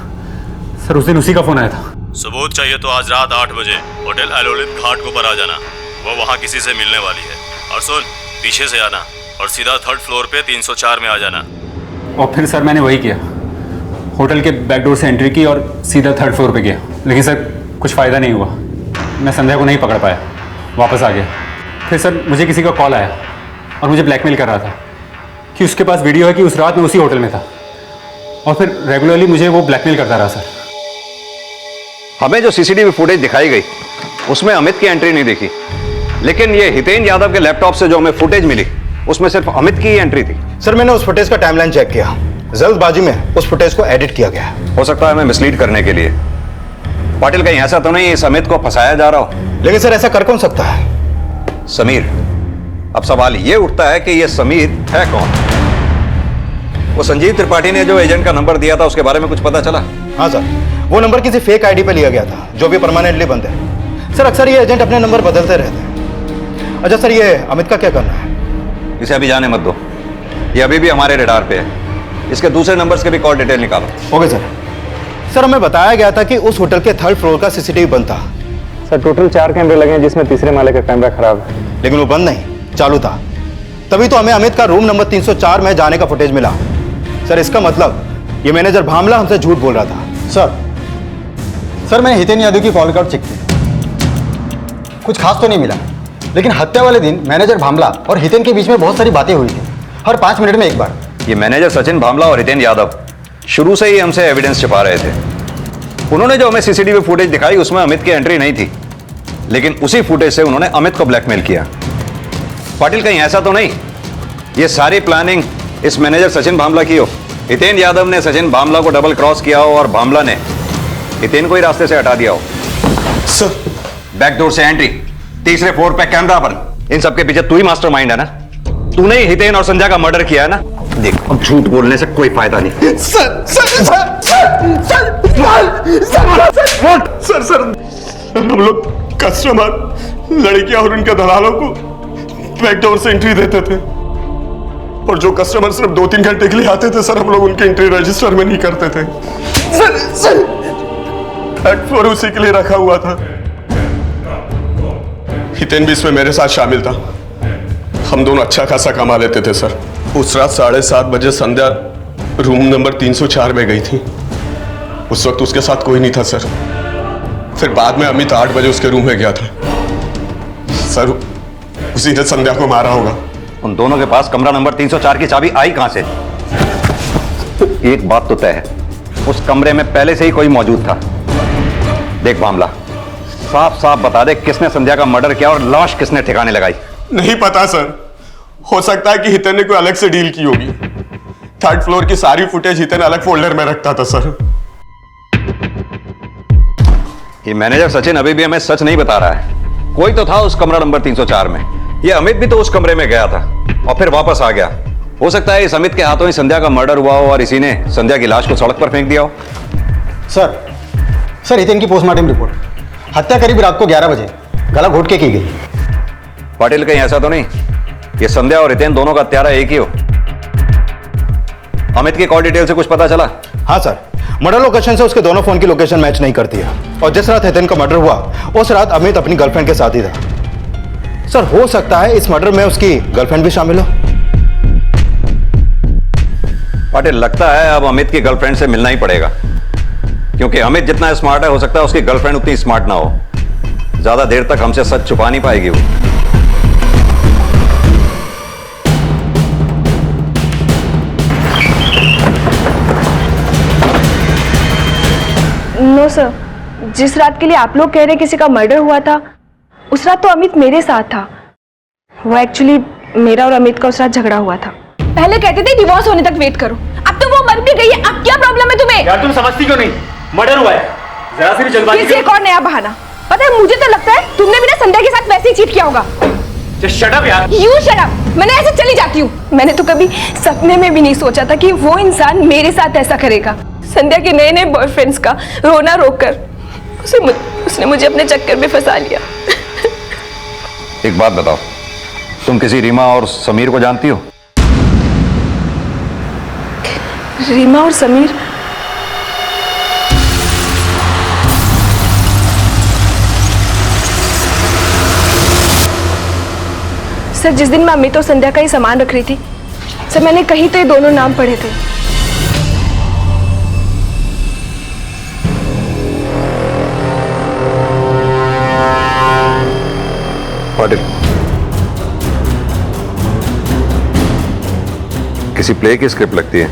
सर उस दिन उसी का फोन आया था। सबूत चाहिए तो आज रात 8 बजे होटल एलोलिथ घाटकोपर आ जाना, वो वहाँ किसी से मिलने वाली है। और सुन, पीछे से आना और सीधा 3rd फ्लोर पे 304 में आ जाना। और फिर सर मैंने वही किया, होटल के बैक डोर से एंट्री की और सीधा 3rd फ्लोर पे गया। लेकिन सर कुछ फ़ायदा नहीं हुआ, मैं संध्या को नहीं पकड़ पाया, वापस आ गया। फिर सर मुझे किसी का कॉल आया और मुझे ब्लैकमेल कर रहा था कि उसके पास वीडियो है कि उस रात में उसी होटल में था, और फिर रेगुलरली मुझे वो ब्लैकमेल करता रहा। सर हमें जो सीसीटीवी फुटेज दिखाई गई उसमें अमित की एंट्री नहीं दिखी, लेकिन ये हितेन यादव के लैपटॉप से जो हमें फुटेज मिली उसमें सिर्फ अमित की ही एंट्री थी। सर मैंने उस फुटेज का टाइमलाइन चेक किया, जल्दबाजी में उस फुटेज को एडिट किया गया है। हो सकता है हमें मिसलीड करने के लिए। पाटिल कहीं ऐसा तो नहीं इस अमित को फंसाया जा रहा हो? लेकिन सर ऐसा कर कौन सकता है? समीर। अब सवाल ये उठता है कि ये समीर है कौन? वो संजीव त्रिपाठी ने जो एजेंट का नंबर दिया था उसके बारे में कुछ पता चला? हाँ सर, वो नंबर किसी फेक आईडी पे लिया गया था जो भी परमानेंटली बंद है। सर अक्सर ये एजेंट अपने नंबर बदलते रहते हैं। अच्छा सर, ये अमित का क्या करना है? इसे अभी जाने मत दो, ये अभी भी हमारे रडार पे है। इसके दूसरे नंबर्स के भी कॉल डिटेल निकालो। Okay sir. सर हमें बताया गया था कि उस होटल के 3rd फ्लोर का सीसीटीवी बंद था। सर टोटल 4 कैमरे लगे हैं जिसमें तीसरे माले का कैमरा खराब है। लेकिन वो बंद नहीं, चालू था। तभी तो हमें अमित का रूम नंबर 304 में जाने का फुटेज मिला। सर इसका मतलब ये मैनेजर भामला हमसे झूठ बोल रहा था। सर मैंने हितेन यादव की कॉल रिकॉर्ड चेक की, कुछ खास तो नहीं मिला, लेकिन हत्या वाले दिन मैनेजर भामला और हितेन के बीच में बहुत सारी बातें हुई थी, हर 5 मिनट में एक बार। ये मैनेजर सचिन भामला और हितेन यादव शुरू से ही हमसे एविडेंस छिपा रहे थे। उन्होंने जो हमें सीसीटीवी फुटेज दिखाई उसमें अमित की एंट्री नहीं थी, लेकिन उसी फुटेज से उन्होंने अमित को ब्लैकमेल किया। पाटिल कहीं ऐसा तो नहीं ये सारी प्लानिंग इस मैनेजर सचिन भामला की हो? हितेन यादव ने सचिन भामला को डबल क्रॉस किया हो और भामला ने हितेन को ही रास्ते से हटा दिया हो। सर बैकडोर से एंट्री, तीसरे फ्लोर पे कैमरा बंद, इन सबके पीछे तू ही मास्टरमाइंड है ना? तूने ही हितेन और संध्या का मर्डर किया है ना? देख अब झूठ बोलने से कोई फायदा नहीं। सर हम लोग कस्टमर, लड़कियां और उनके दलालों को बैकडोर से एंट्री देते थे, और जो कस्टमर सिर्फ 2-3 घंटे के लिए आते थे सर, हम लोग उनके एंट्री रजिस्टर में नहीं करते थे। सर 3rd फ्लोर उसी के लिए रखा हुआ था। हितेन भी इसमें मेरे साथ शामिल था। हम दोनों अच्छा खासा कमा लेते थे सर। उस रात 7:30 बजे संध्या रूम नंबर 304 में गई थी। उस वक्त उसके साथ कोई नहीं था सर। फिर बाद में अमित 8 बजे उसके रूम में गया था सर, उसी ने संध्या को मारा होगा। उन दोनों के पास कमरा नंबर 304 की चाबी आई कहां से? एक बात तो तय है, उस कमरे में पहले से ही कोई मौजूद था। देख भामला, साफ साफ बता दे किसने संध्या का मर्डर किया और लाश किसने ठिकाने लगाई? नहीं पता सर, हो सकता है कि हितेन ने कोई अलग से डील की होगी। 3rd फ्लोर की सारी फुटेज हितेन अलग फोल्डर में रखता था सर। ये मैनेजर सचिन अभी भी हमें सच नहीं बता रहा है। कोई तो था उस कमरा नंबर 304 में। ये अमित भी तो उस कमरे में गया था और फिर वापस आ गया। हो सकता है इस अमित के हाथों ही संध्या का मर्डर हुआ हो और इसी ने संध्या की लाश को सड़क पर फेंक दिया हो। सर हितेन की पोस्टमार्टम रिपोर्ट, हत्या करीब रात को 11 बजे गला घोट के की गई। पाटिल कहीं ऐसा तो नहीं ये संध्या और हितेन दोनों का हत्यारा एक ही हो? अमित की कॉल डिटेल से कुछ पता चला? हाँ सर, मर्डर लोकेशन से उसके दोनों फोन की लोकेशन मैच नहीं करती है, और जिस रात हितेन का मर्डर हुआ उस रात अमित अपनी गर्लफ्रेंड के साथ ही था। सर हो सकता है इस मर्डर में उसकी गर्लफ्रेंड भी शामिल हो। पाटिल लगता है अब अमित की गर्लफ्रेंड से मिलना ही पड़ेगा, क्योंकि अमित जितना स्मार्ट है हो सकता है उसकी गर्लफ्रेंड उतनी स्मार्ट ना हो। ज्यादा देर तक हमसे सच छुपा नहीं पाएगी वो। नो सर, जिस रात के लिए आप लोग कह रहे किसी का मर्डर हुआ था उस रात तो अमित मेरे साथ था। वो एक्चुअली मेरा और अमित का उस रात झगड़ा हुआ था। पहले कहते थे डिवोर्स होने तक वेट करो, अब तो वो मर भी गई है, अब क्या प्रॉब्लम है तुम्हें? यार तुम समझती क्यों नहीं? मर्डर हुआ है, जरा सी भी जल्दबाजी। एक और नया बहाना। पता है मुझे तो लगता है तुमने भी ना संध्या के साथ वैसे ही चीट किया होगा। Just shut up यार। You shut up। मैंने ऐसे चली जाती हूँ। मैंने तो कभी सपने में भी नहीं सोचा था कि वो इंसान मेरे साथ ऐसा करेगा। संध्या के नए नए बॉयफ्रेंड्स का रोना रोककर उसने मुझे अपने चक्कर में फंसा लिया। एक बात बताओ, तुम किसी रीमा और समीर को जानती हो? रीमा और समीर? सर जिस दिन मैं अमित और संध्या का ही सामान रख रही थी सर, मैंने कहीं तो ये दोनों नाम पढ़े थे। पाटिल, किसी प्ले की स्क्रिप्ट लगती है।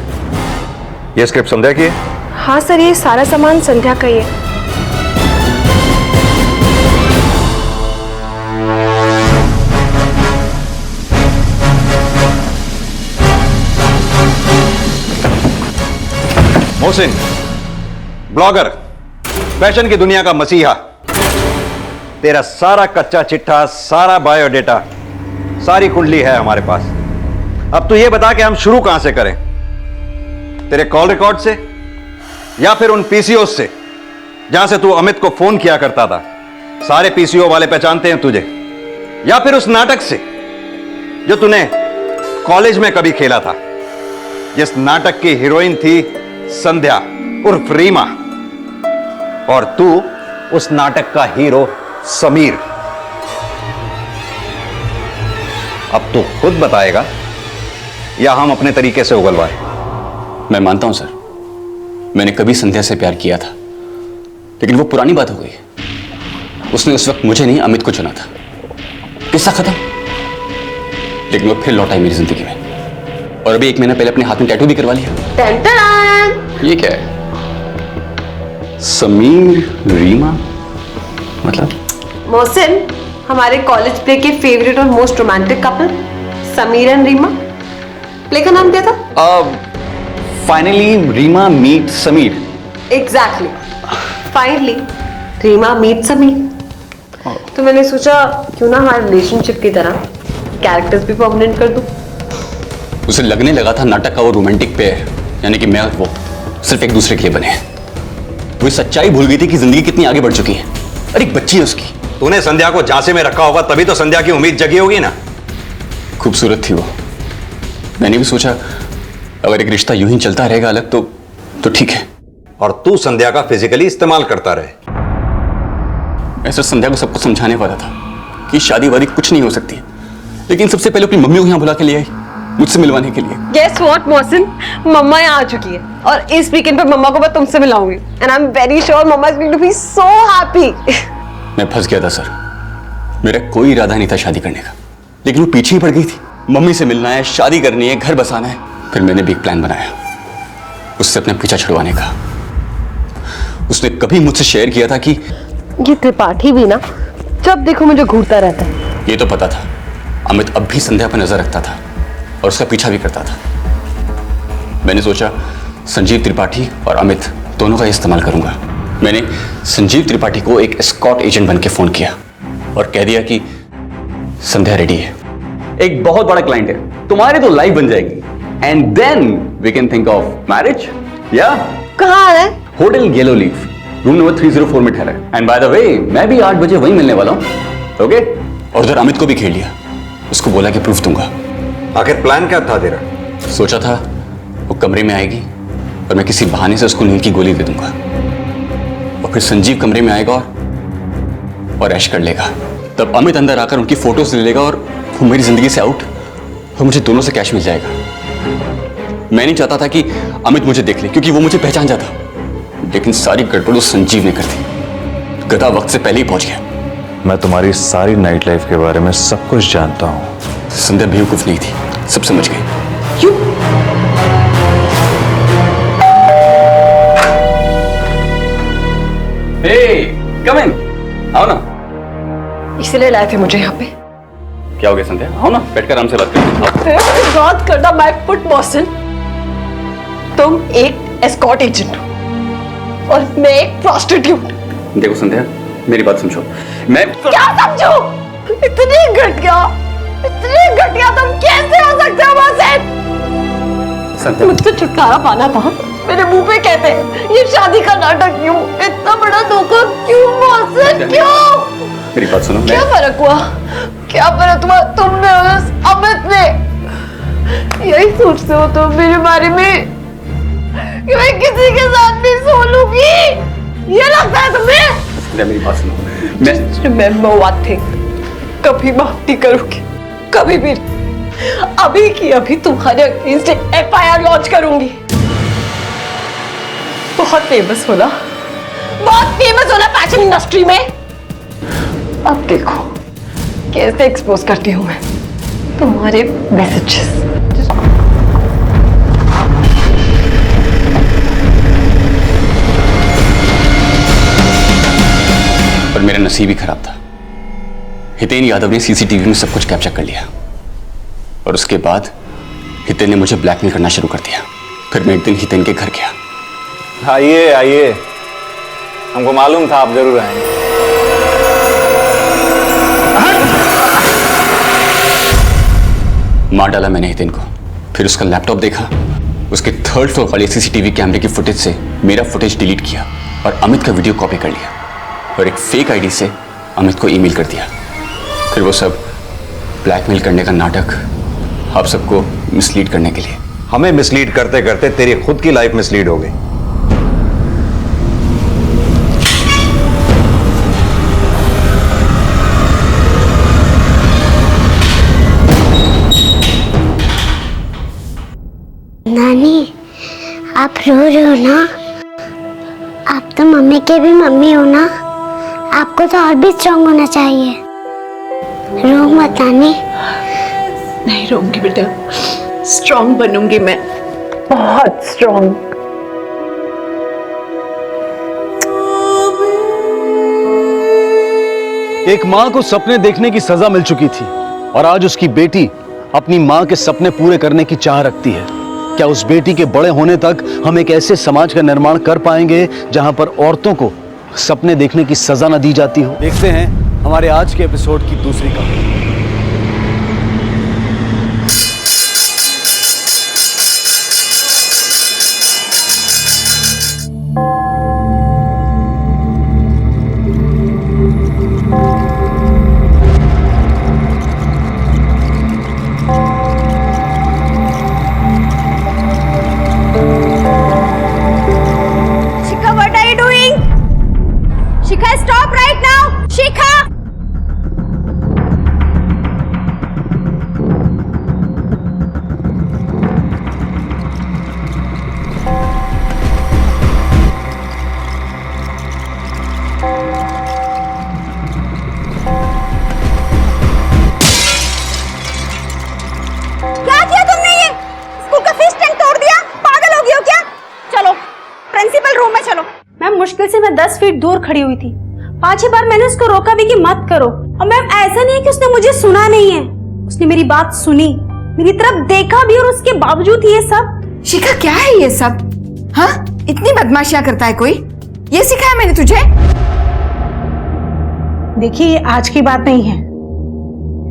ये स्क्रिप्ट संध्या की है? हाँ सर, ये सारा सामान संध्या का ही है। मोहसिन, ब्लॉगर, फैशन की दुनिया का मसीहा, तेरा सारा कच्चा चिट्ठा, सारा बायोडेटा, सारी कुंडली है हमारे पास। अब तू ये बता कि हम शुरू कहां से करें? तेरे कॉल रिकॉर्ड से या फिर उन पीसीओ से जहां से तू अमित को फोन किया करता था? सारे पीसीओ वाले पहचानते हैं तुझे। या फिर उस नाटक से जो तूने कॉलेज में कभी खेला था, जिस नाटक की हीरोइन थी संध्या उर्फ रीमा, और तू उस नाटक का हीरो समीर। अब तू खुद बताएगा या हम अपने तरीके से उगलवाएं? मैं मानता हूं सर, मैंने कभी संध्या से प्यार किया था, लेकिन वो पुरानी बात हो गई। उसने उस वक्त मुझे नहीं अमित को चुना था, किस्सा खत्म। लेकिन वो फिर लौट आई मेरी जिंदगी में, और अभी 1 महीना पहले अपने हाथ में टैटू भी करवा लिया। ये क्या है? समीर रीमा मतलब? मोहसिन, हमारे कॉलेज प्ले के फेवरेट और most romantic couple Sameer and Reema. Play का नाम क्या था? Finally Reema meet Sameer. Exactly, finally Reema meet Sameer. तो मैंने सोचा क्यों ना हमारे रिलेशनशिप की तरह कैरेक्टर्स भी परमानेंट कर दूं। उसे लगने लगा था नाटक का वो रोमांटिक पेयर, यानी कि मैं और वो सिर्फ एक दूसरे के लिए बने हैं। वो सच्चाई भूल गई थी कि जिंदगी कितनी आगे बढ़ चुकी है। अरे एक बच्ची है उसकी। तूने संध्या को झांसे में रखा होगा, तभी तो संध्या की उम्मीद जगी होगी ना। खूबसूरत थी वो। मैंने भी सोचा अगर एक रिश्ता यूं ही चलता रहेगा अलग तो ठीक है। और तू संध्या का फिजिकली इस्तेमाल करता रहे। मैं सिर्फ संध्या को सब कुछ समझाने वाला था कि शादी वादी कुछ नहीं हो सकती, लेकिन सबसे पहले अपनी मम्मी को यहां बुला के ले आई मुझसे मिलवाने के लिए। Guess what, मोहसिन, मम्मा यहाँ आ चुकी है और इस वीकेंड पे मम्मा को मैं तुमसे मिलाऊंगी। And I'm very sure mamma is going to be so happy. मैं फंस गया था सर, मेरा कोई इरादा नहीं था शादी करने का, लेकिन वो पीछे ही पड़ गई थी। मम्मी से मिलना है, शादी करनी है, घर बसाना है। फिर मैंने भी एक प्लान बनाया उससे अपना पीछा छुड़वाने का। उसने कभी मुझसे शेयर किया था कि ये त्रिपाठी भी ना जब देखो मुझे घूरता रहता है। ये तो पता था अमित अब भी संध्या पर नजर रखता था और उसका पीछा भी करता था। मैंने सोचा संजीव त्रिपाठी और अमित दोनों का इस्तेमाल करूंगा। मैंने संजीव त्रिपाठी को एक एस्कॉर्ट एजेंट बन के फोन किया और कह दिया कि संध्या रेडी है, एक बहुत बड़ा क्लाइंट है, तुम्हारी तो लाइफ बन जाएगी, and then we can think of marriage. या कहाँ है? Hotel yellow leaf, room number 304 में ठहरा है। एंड बाय द वे मैं भी 8 बजे वहीं मिलने वाला हूं। ओके? और उधर अमित को भी घेर लिया, उसको बोला कि प्रूफ दूंगा। आखिर प्लान क्या था तेरा? सोचा था वो कमरे में आएगी और मैं किसी बहाने से उसको नींद की गोली दे दूंगा, और फिर संजीव कमरे में आएगा और ऐश कर लेगा। तब अमित अंदर आकर उनकी फोटोज ले लेगा और वो मेरी जिंदगी से आउट, और मुझे दोनों से कैश मिल जाएगा। मैं नहीं चाहता था कि अमित मुझे देख ले, क्योंकि वो मुझे पहचान जाता, लेकिन सारी गड़बड़ उस संजीव ने कर दी। गधा वक्त से पहले ही पहुंच गया। मैं तुम्हारी सारी नाइट लाइफ के बारे में सब कुछ जानता हूँ। संध्या बेवकूफ नहीं थी, सब समझ गई। क्यों? हे, कम इन, आओ ना। इसलिए लाए थे मुझे यहाँ पे। क्या हो गया संध्या? आओ ना, बैठकर आराम से बात करते हैं। बात करना माय फुट मोहसिन। तुम एक एस्कॉर्ट एजेंट हो और मैं एक प्रोस्टिट्यूट। देखो संध्या, मेरी बात समझो। मैं क्या समझो? इतनी घटिया तुम कैसे हो सकते हो मोहसिन? संध्या, मुझसे छुटकारा पाना था, मेरे मुंह पे कहते ये शादी का नाटक क्यों, इतना बड़ा धोखा क्यों मोहसिन, क्यों? मेरी बात सुनो। क्या फर्क हुआ? क्या फर्क हुआ तुमने और उस अमित ने? यही सोचते हो तुम मेरे बारे में कि मैं किसी के साथ भी सो लूंगी? ये लगता है तुम्हें? मेरी बात सुनो। Just remember one thing, कभी माफ नहीं करोगे, कभी भी अभी की अभी तुम्हारे अगेंस्ट FIR लॉन्च करूंगी। बहुत फेमस होना फैशन इंडस्ट्री में। अब देखो कैसे एक्सपोज करती हूं मैं तुम्हारे मैसेजेस। पर मेरा नसीब ही खराब था। हितेन यादव ने CCTV में सब कुछ कैप्चर कर लिया और उसके बाद हितेन ने मुझे ब्लैकमेल करना शुरू कर दिया। फिर मैं एक दिन हितेन के घर गया। आइए आइए, हमको मालूम था आप जरूर आएंगे। मार डाला मैंने हितेन को। फिर उसका लैपटॉप देखा, उसके 3rd फ्लोर वाले CCTV कैमरे की फुटेज से मेरा फुटेज डिलीट किया और अमित का वीडियो कॉपी कर लिया और एक फेक आईडी से अमित को ईमेल कर दिया। फिर वो सब ब्लैकमेल करने का नाटक, आप सबको मिसलीड करने के लिए। हमें मिसलीड करते करते तेरी खुद की लाइफ मिसलीड हो गई। नानी, आप रो रहे हो ना? आप तो मम्मी के भी मम्मी हो ना? आपको तो और भी स्ट्रांग होना चाहिए। रो मत नानी। नहीं रोऊंगी बेटा, स्ट्रांग बनूंगी मैं, बहुत स्ट्रांग। एक मां को सपने देखने की सजा मिल चुकी थी और आज उसकी बेटी अपनी मां के सपने पूरे करने की चाह रखती है। क्या उस बेटी के बड़े होने तक हम एक ऐसे समाज का निर्माण कर पाएंगे जहां पर औरतों को सपने देखने की सजा न दी जाती हो? देखते हैं हमारे आज के एपिसोड की दूसरी कहानी। मुश्किल से मैं 10 फीट दूर खड़ी हुई थी। 5 बार मैंने उसको रोका भी कि मत करो। और मैम ऐसा नहीं है कि उसने मुझे सुना नहीं है, उसने मेरी बात सुनी, मेरी तरफ देखा भी और उसके बावजूद ये सब। शिखा क्या है ये सब? हाँ, इतनी बदमाशियां करता है कोई? ये सिखाया मैंने तुझे? देखिए ये आज की बात नहीं है,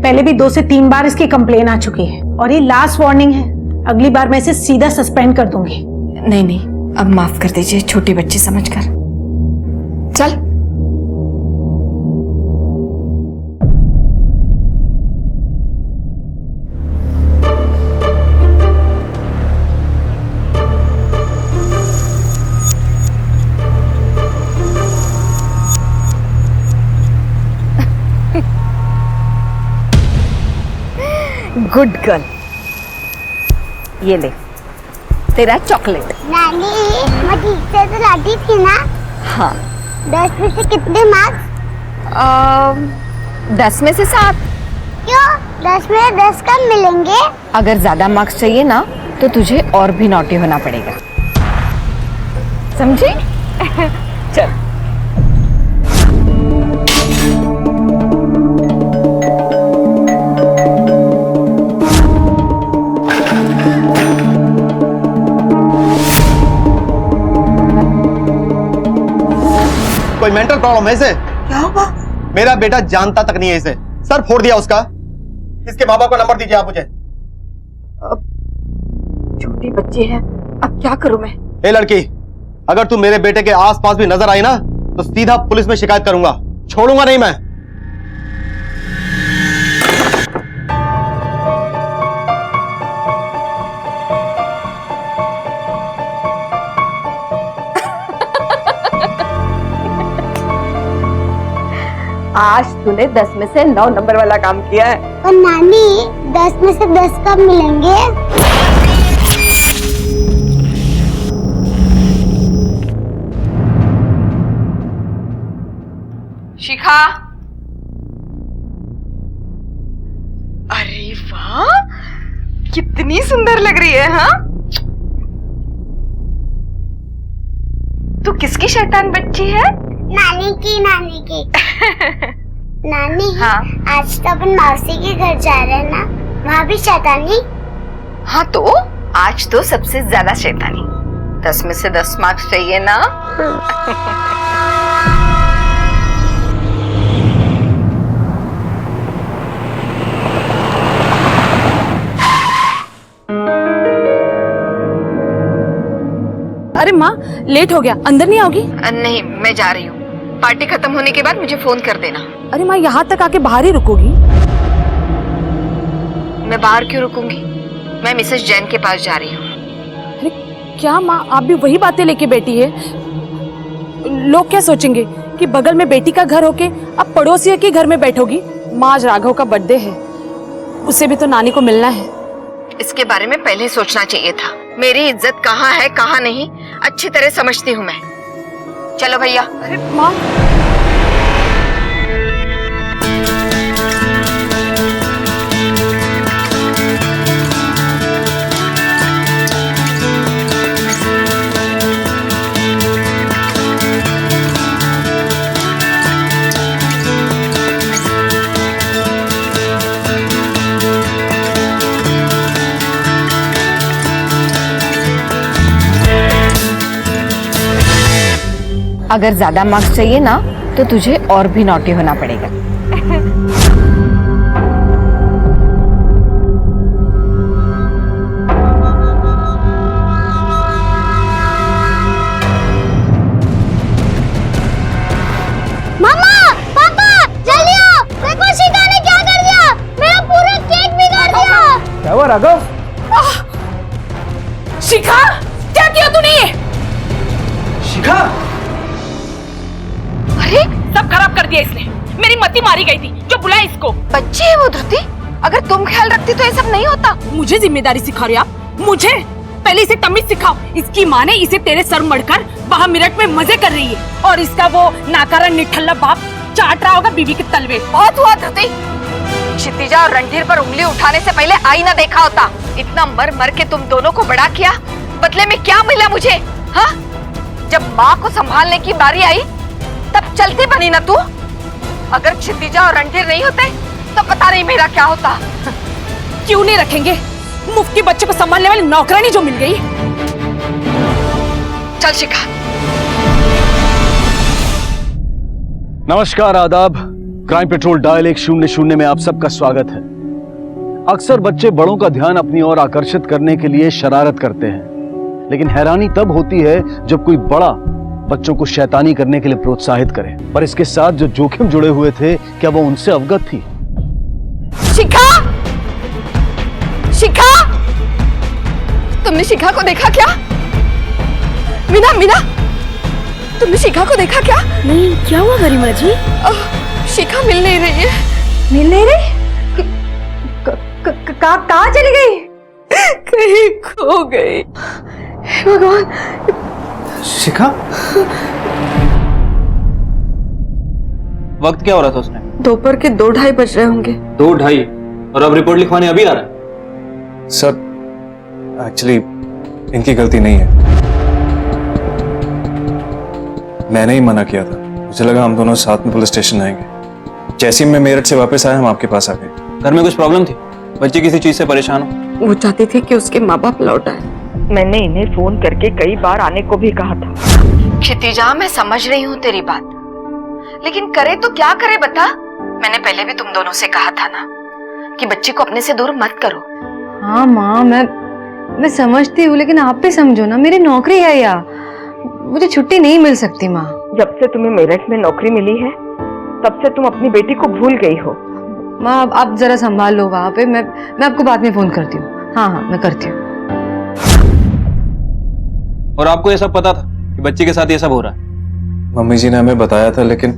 पहले भी 2 से 3 बार इसकी कंप्लेन आ चुकी है और ये लास्ट वार्निंग है। अगली बार मैं इसे सीधा सस्पेंड कर दूंगी। नहीं नहीं, अब माफ कर दीजिए, छोटी बच्ची समझकर। चल। गुड गर्ल, ये ले तेरा चॉकलेट। नानी, मैं ठीक से तो लाती थी ना? हाँ। 10 में से कितने मार्क्स? 10 में से 7। क्यों? 10 में 10 कम मिलेंगे? अगर ज्यादा मार्क्स चाहिए ना तो तुझे और भी नॉटी होना पड़ेगा, समझी? चल। कोई मेंटल प्रॉब्लम है इसे? क्या हुआ? मेरा बेटा जानता तक नहीं है इसे। सर फोड़ दिया उसका। इसके माँ बाप का नंबर दीजिए आप मुझे। छोटी बच्ची है, अब क्या करूं मैं? ए लड़की, अगर तू मेरे बेटे के आसपास भी नजर आई ना तो सीधा पुलिस में शिकायत करूंगा, छोड़ूंगा नहीं मैं। आज तूने 10 में से 9 नंबर वाला काम किया है। पर नानी 10 में से 10 कब मिलेंगे? शिखा, अरे वाह, कितनी सुंदर लग रही है। हाँ, तू किसकी शैतान बच्ची है? नानी की। नानी, हाँ? आज तो अपन मौसी के घर जा रहे हैं ना, वहाँ भी शैतानी? हाँ, तो आज तो सबसे ज्यादा शैतानी। 10 में से 10 मार्क्स चाहिए ना? अरे माँ, लेट हो गया, अंदर नहीं आओगी? नहीं, मैं जा रही हूँ। पार्टी खत्म होने के बाद मुझे फोन कर देना। अरे माँ, यहाँ तक आके बाहर ही रुकोगी? मैं बाहर क्यों रुकूंगी? मैं मिसेस जैन के पास जा रही हूँ। अरे क्या माँ, आप भी वही बातें लेके बैठी है? लोग क्या सोचेंगे कि बगल में बेटी का घर होके अब पड़ोसी के घर में बैठोगी? माँ, आज राघव का बर्थडे है, उसे भी तो नानी को मिलना है। इसके बारे में पहले सोचना चाहिए था। मेरी इज्जत कहाँ है कहाँ नहीं अच्छी तरह समझती हूँ मैं। चलो भैया। अरे माँ, अगर ज्यादा मार्क्स चाहिए ना तो तुझे और भी नॉटी होना पड़ेगा। मामा, पापा, जल्दी आओ! देखो शिखा ने क्या कर दिया! मेरा पूरा केक बिगाड़ दिया! क्या हुआ राघव? शिखा, क्या किया तूने ये? शिखा, अरे सब खराब कर दिया इसने। मेरी मती मारी गई थी, जो बुलाए इसको। बच्ची है वो धृति, अगर तुम ख्याल रखती तो ये सब नहीं होता। मुझे जिम्मेदारी सिखा रही हो आप? मुझे? पहले इसे तमीज सिखाओ। इसकी माँ ने इसे तेरे सर मड़कर वहाँ मिरट में मजे कर रही है, और इसका वो नाकारा निठल्ला बाप चाट रहा होगा बीवी के तलवे। बहुत हुआ धृति, क्षितिजा और रणधीर पर उंगली उठाने से पहले आईना देखा होता। इतना मर मर के तुम दोनों को बड़ा किया, बदले में क्या मिला मुझे? हाँ, जब माँ को संभालने की बारी आई तब चलती बनी ना तू। अगर क्षितिजा और रणधीर नहीं होते तो पता नहीं मेरा क्या होता। क्यों नहीं रखेंगे? मुफ्त के बच्चे को संभालने वाली नौकरानी जो मिल गई। चल शिखा। नमस्कार, आदाब। क्राइम पेट्रोल डायल 100 में आप सबका स्वागत है। अक्सर बच्चे बड़ों का ध्यान अपनी ओर आकर्षित करने के लिए शरारत करते हैं, लेकिन हैरानी तब होती है जब कोई बड़ा बच्चों को शैतानी करने के लिए प्रोत्साहित करे। पर इसके साथ जो जोखिम जुड़े हुए थे, क्या वो उनसे अवगत थी? शिखा, शिखा, तुमने शिखा को देखा क्या? मीना, मीना, तुमने शिखा को देखा क्या? नहीं, क्या हुआ गरिमा जी? शिखा मिल नहीं रही है। मिल नहीं रही? कहाँ चली गई? कहीं खो गई। भगवान। शिखा, वक्त क्या हो रहा था उसने? दोपहर के 2-2:30 बज रहे होंगे। 2:30? और अब रिपोर्ट लिखवाने अभी आ रहा है? सर, एक्चुअली इनकी गलती नहीं है। मैंने ही मना किया था। मुझे लगा हम दोनों साथ में पुलिस स्टेशन आएंगे। जैसे ही मैं मेरठ से वापस आया, हम आपके पास आ गए। घर में कुछ प्रॉब्लम थी? बच्चे किसी चीज से परेशान हो? वो चाहती थी कि उसके माँ बाप लौट आए। मैंने इन्हें फोन करके कई बार आने को भी कहा था। क्षितिजा, मैं समझ रही हूँ तेरी बात, लेकिन करे तो क्या करे बता? मैंने पहले भी तुम दोनों से कहा था ना कि बच्ची को अपने से दूर मत करो। हाँ माँ, मैं समझती हूँ, लेकिन आप भी समझो ना, मेरी नौकरी है यार, मुझे छुट्टी नहीं मिल सकती माँ। जब से तुम्हें मेरठ में नौकरी मिली है तब से तुम अपनी बेटी को भूल गई हो। माँ, आप जरा संभाल लो वहाँ पे। मैं आपको बाद में फोन करती हूँ। हाँ, मैं करती हूँ। और आपको ये सब पता था कि बच्चे के साथ ये सब हो रहा है? मम्मी जी ने हमें बताया था, लेकिन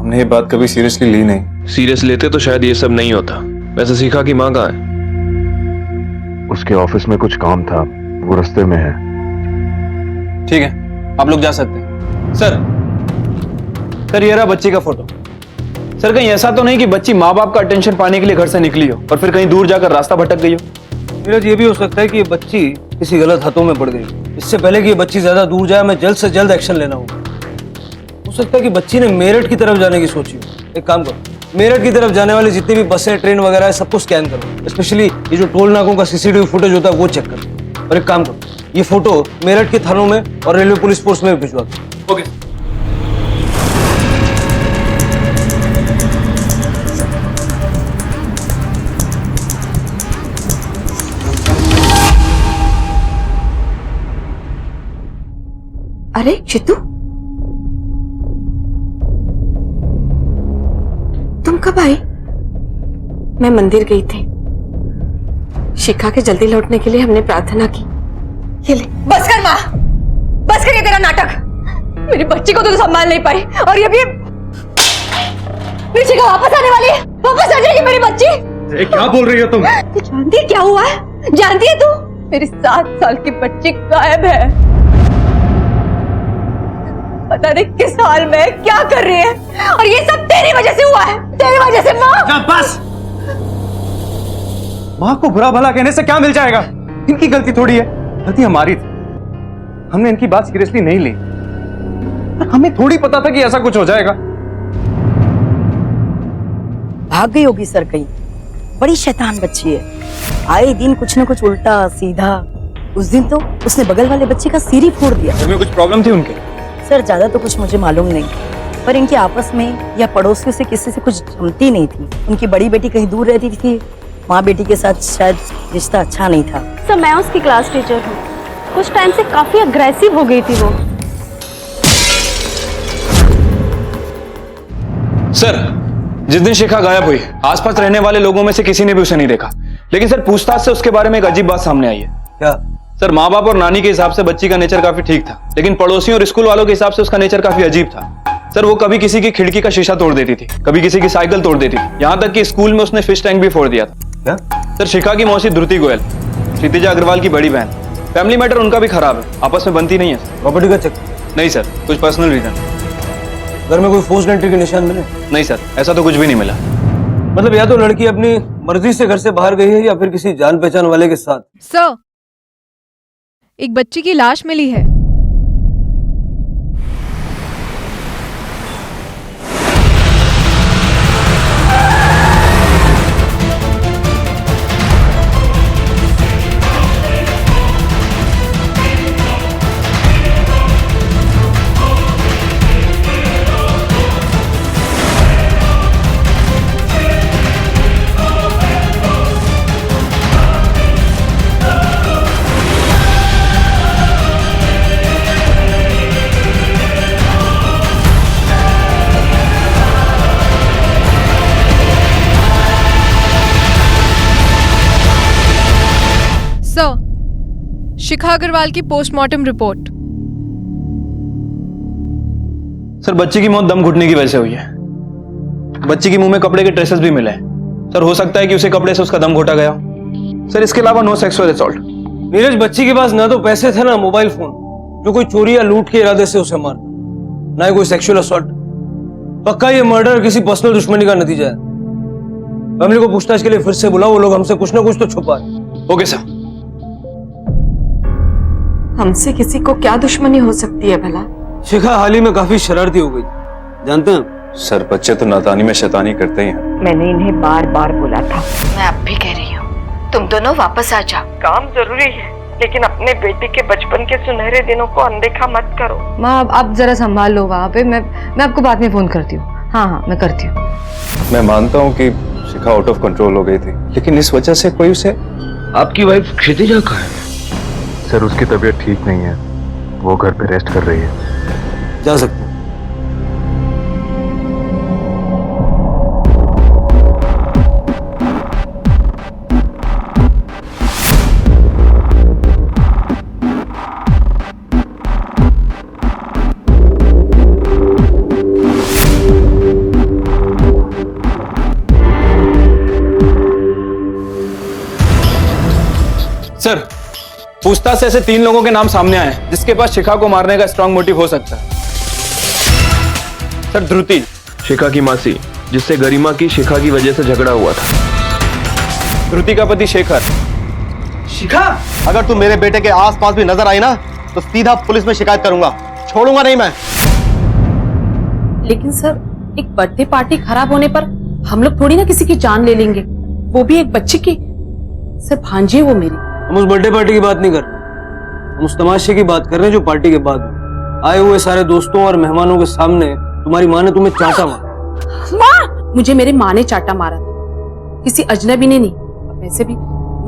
हमने ये बात कभी सीरियसली ली नहीं। सीरियस लेते तो शायद ये सब नहीं होता। वैसे शिखा की माँ कहाँ है? उसके ऑफिस में कुछ काम था, वो रास्ते में है। ठीक है, आप लोग जा सकते हैं। सर ये रहा बच्ची का फोटो। सर कहीं ऐसा तो नहीं कि बच्ची माँ बाप का अटेंशन पाने के लिए घर से निकली हो और फिर कहीं दूर जाकर रास्ता भटक गई हो? नीरज, ये भी हो सकता है कि ये बच्ची किसी गलत हाथों में पड़ गई। इससे पहले कि ये बच्ची ज्यादा दूर जाए, मैं जल्द से जल्द एक्शन लेना होगा। हो सकता है कि बच्ची ने मेरठ की तरफ जाने की सोची हो। एक काम करो, मेरठ की तरफ जाने वाली जितनी भी बसें, ट्रेन वगैरह है, सबको स्कैन करो। स्पेशली ये जो टोल नाकों का सीसीटीवी फुटेज होता है वो चेक करो। और एक काम करो, ये फोटो मेरठ के थानों में और रेलवे पुलिस फोर्स में भिजवा दो। ओके। अरे चित्तू, तुम कब आई? मैं मंदिर गई थी। शिखा के जल्दी लौटने के लिए हमने प्रार्थना की। ये ले। बस कर माँ, बस कर ये तेरा नाटक। मेरी बच्ची को तो संभाल नहीं पाई और ये भी मेरी शिखा वापस आने वाली है। वापस आ जाएगी मेरी बच्ची। क्या बोल रही हो तुम? तू जानती है क्या हुआ है? जानती है तू? मेरी 7 साल की बच्ची गायब है। पता नहीं किस हाल में क्या कर रही है और ये सब तेरी वजह से हुआ है। तेरी वजह से माँ। बस। माँ को बुरा भला कहने से क्या मिल जाएगा? इनकी गलती थोड़ी है, गलती हमारी थी। हमने इनकी बात सीरियसली नहीं ली। हमें थोड़ी पता था कि ऐसा कुछ हो जाएगा। भाग गई होगी सर कहीं। बड़ी शैतान बच्ची है, आए दिन कुछ न कुछ उल्टा सीधा। उस दिन तो उसने बगल वाले बच्चे का सिर ही फोड़ दिया। घर में कुछ प्रॉब्लम थी उनके? सर ज्यादा तो कुछ मुझे मालूम नहीं, पर इनके आपस में या पड़ोसियों से किसी से कुछ जमती नहीं थी। उनकी बड़ी बेटी कहीं दूर रहती थी, माँ बेटी के साथ शायद रिश्ता अच्छा नहीं था। सर मैं उसकी क्लास टीचर हूँ। कुछ टाइम से काफी अग्रेसिव हो गई थी वो। सर जिस दिन शिखा गायब हुई, आसपास रहने वाले लोगों में से किसी ने भी उसे नहीं देखा। लेकिन सर पूछताछ से उसके बारे में एक अजीब बात सामने आई है। क्या? सर माँ बाप और नानी के हिसाब से बच्ची का नेचर काफी ठीक था, लेकिन पड़ोसियों और स्कूल वालों के हिसाब से उसका नेचर काफी अजीब था। सर वो कभी किसी की खिड़की का शीशा तोड़ देती थी, कभी किसी की साइकिल तोड़ देती थी, यहाँ तक कि स्कूल में उसने फिश टैंक भी फोड़ दिया था। क्या? सर शिखा की मौसी धृति गोयल, क्षितिजा अग्रवाल की बड़ी बहन। फैमिली मैटर उनका भी खराब है, आपस में बनती नहीं है। प्रॉपर्टी का चक्कर? नहीं सर, कुछ पर्सनल रीजन। घर में कोई फोर्स्ड एंट्री के निशान मिले? नहीं सर, ऐसा तो कुछ भी नहीं मिला। मतलब या तो लड़की अपनी मर्जी से घर से बाहर गई है या फिर किसी जान पहचान वाले के साथ। सर, एक बच्ची की लाश मिली है। शिखा अग्रवाल की पोस्टमार्टम रिपोर्ट। सर बच्ची की मौत दम घुटने की वजह से हुई है। बच्ची के मुंह में कपड़े के ट्रेसेस भी मिले हैं। सर हो सकता है कि उसे कपड़े से उसका दम घोटा गया। सर इसके अलावा नो सेक्सुअल असॉल्ट। नीरज, बच्ची के पास ना तो पैसे थे ना मोबाइल फोन जो कोई चोरी या लूट के इरादे से उसे मारता, ना ही कोई सेक्सुअल असॉल्ट। पक्का ये मर्डर किसी पर्सनल दुश्मनी का नतीजा है। फैमिली को पूछताछ के लिए फिर से बुलाओ, वो लोग हमसे कुछ ना कुछ तो छुपा है। Okay sir. हमसे किसी को क्या दुश्मनी हो सकती है भला? शिखा हाल ही में काफी शरारती हो गई, जानते हैं? सर बच्चे तो नादानी में शैतानी करते ही हैं। मैंने इन्हें बार बार बोला था। मैं अब भी कह रही हूँ, तुम दोनों वापस आ जाओ। काम जरूरी है, लेकिन अपने बेटे के बचपन के सुनहरे दिनों को अनदेखा मत करो। माँ आप जरा संभाल लो वहाँ पे। मैं आपको बाद में फोन करती हूँ। हाँ मैं करती हूँ। मैं मानता हूँ कि शिखा आउट ऑफ कंट्रोल हो गई थी, लेकिन इस वजह से कोई उसे। आपकी वाइफ क्षितिजा कहाँ है? सर उसकी तबीयत ठीक नहीं है, वो घर पे रेस्ट कर रही है। जा सकते हैं। पूछताछ से ऐसे 3 लोगों के नाम सामने आए हैं जिसके पास शिखा को मारने का स्ट्रांग मोटिव हो सकता है। सर, ध्रुति, शिखा की मासी, जिससे गरिमा की शिखा की वजह से झगड़ा हुआ था। ध्रुति का पति शेखर। शिखा, अगर तुम मेरे बेटे के आसपास भी नजर आई ना तो सीधा पुलिस में शिकायत करूंगा, छोड़ूंगा नहीं मैं। लेकिन सर, एक बर्थडे पार्टी खराब होने पर हम लोग थोड़ी ना किसी की जान ले लेंगे, वो भी एक बच्चे की। सर, भांजी है वो मेरी। हम उस बर्थडे पार्टी की बात नहीं कर रहे, हम उस तमाशे की बात कर रहे हैं जो पार्टी के बाद हुई। आए हुए सारे दोस्तों और मेहमानों के सामने तुम्हारी माँ ने तुम्हें चाटा मारा। माँ! मुझे मेरे माँ ने चाटा मारा था, किसी अजनबी ने नहीं। वैसे भी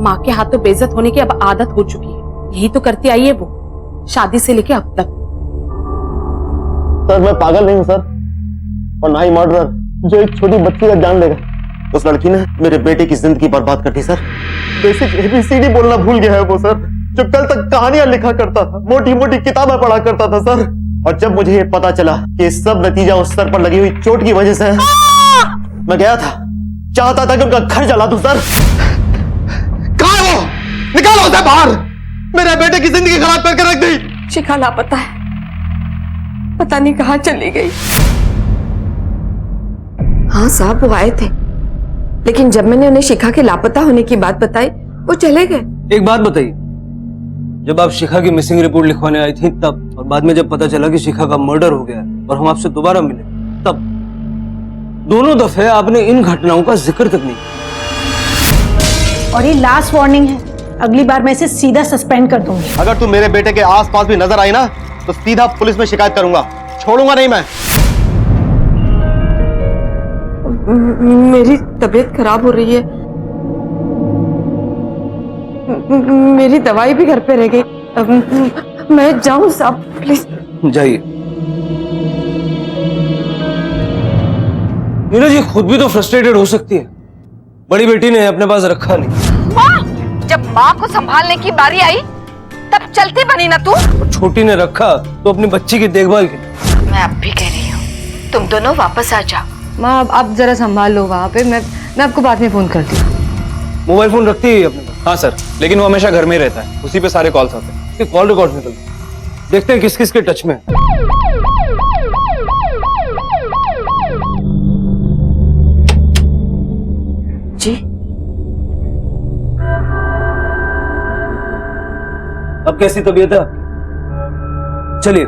माँ के हाथों बेइज्जत होने की अब आदत हो चुकी है, यही तो करती आई है वो, शादी से लेके अब तक। सर, मैं पागल नहीं हूँ सर, और ना ही मर्डरर जो एक छोटी बच्ची का जान लेगा। उस लड़की ने मेरे बेटे की जिंदगी बर्बाद कर दी सर। बेसिक ABCD बोलना भूल गया है वो सर, जो कल तक कहानियां लिखा करता था, मोटी मोटी किताबें पढ़ा करता था सर। और जब मुझे ये पता चला कि सब नतीजा उस सर पर लगी हुई चोट की वजह से है, मैं गया था, चाहता था कि उनका घर जला दूं सर। कहां है वो? निकालो उसे बाहर, मेरे बेटे की जिंदगी खराब करके रख दी। शिखा लापता है, पता नहीं कहाँ चली गई। हाँ साहब, वो आए थे, लेकिन जब मैंने उन्हें शिखा के लापता होने की बात बताई वो चले गए। एक बात बताइए, जब आप शिखा की मिसिंग रिपोर्ट लिखवाने आई थी तब, और बाद में जब पता चला कि शिखा का मर्डर हो गया और हम आपसे दोबारा मिले तब, दोनों दफे आपने इन घटनाओं का जिक्र तक नहीं किया। और ये लास्ट वार्निंग है, अगली बार मैं इसे सीधा सस्पेंड कर दूंगी। अगर तुम मेरे बेटे के आसपास भी नजर आई ना तो सीधा पुलिस में शिकायत करूंगा, छोड़ूंगा नहीं मैं। मेरी तबीयत खराब हो रही है, मेरी दवाई भी घर पे रह गई। मैं जाऊं साहब, प्लीज जाइए। नीरज, ये खुद भी तो फ्रस्ट्रेटेड हो सकती है, बड़ी बेटी ने अपने पास रखा नहीं। माँ, जब माँ को संभालने की बारी आई तब चलती बनी ना तू। और छोटी ने रखा तो अपनी बच्ची की देखभाल की। मैं अब भी कह रही हूँ, तुम दोनों वापस आ जाओ। माँ, आप जरा संभाल लो वहाँ पे, मैं आपको बाद में फोन करती हूँ। मोबाइल फोन रखती है अपने पास? हाँ सर, लेकिन वो हमेशा घर में ही रहता है, उसी पे सारे कॉल्स आते हैं। इसके कॉल रिकॉर्ड निकलते हैं, देखते हैं किस किस के टच में है। जी, अब कैसी तबीयत है? चलिए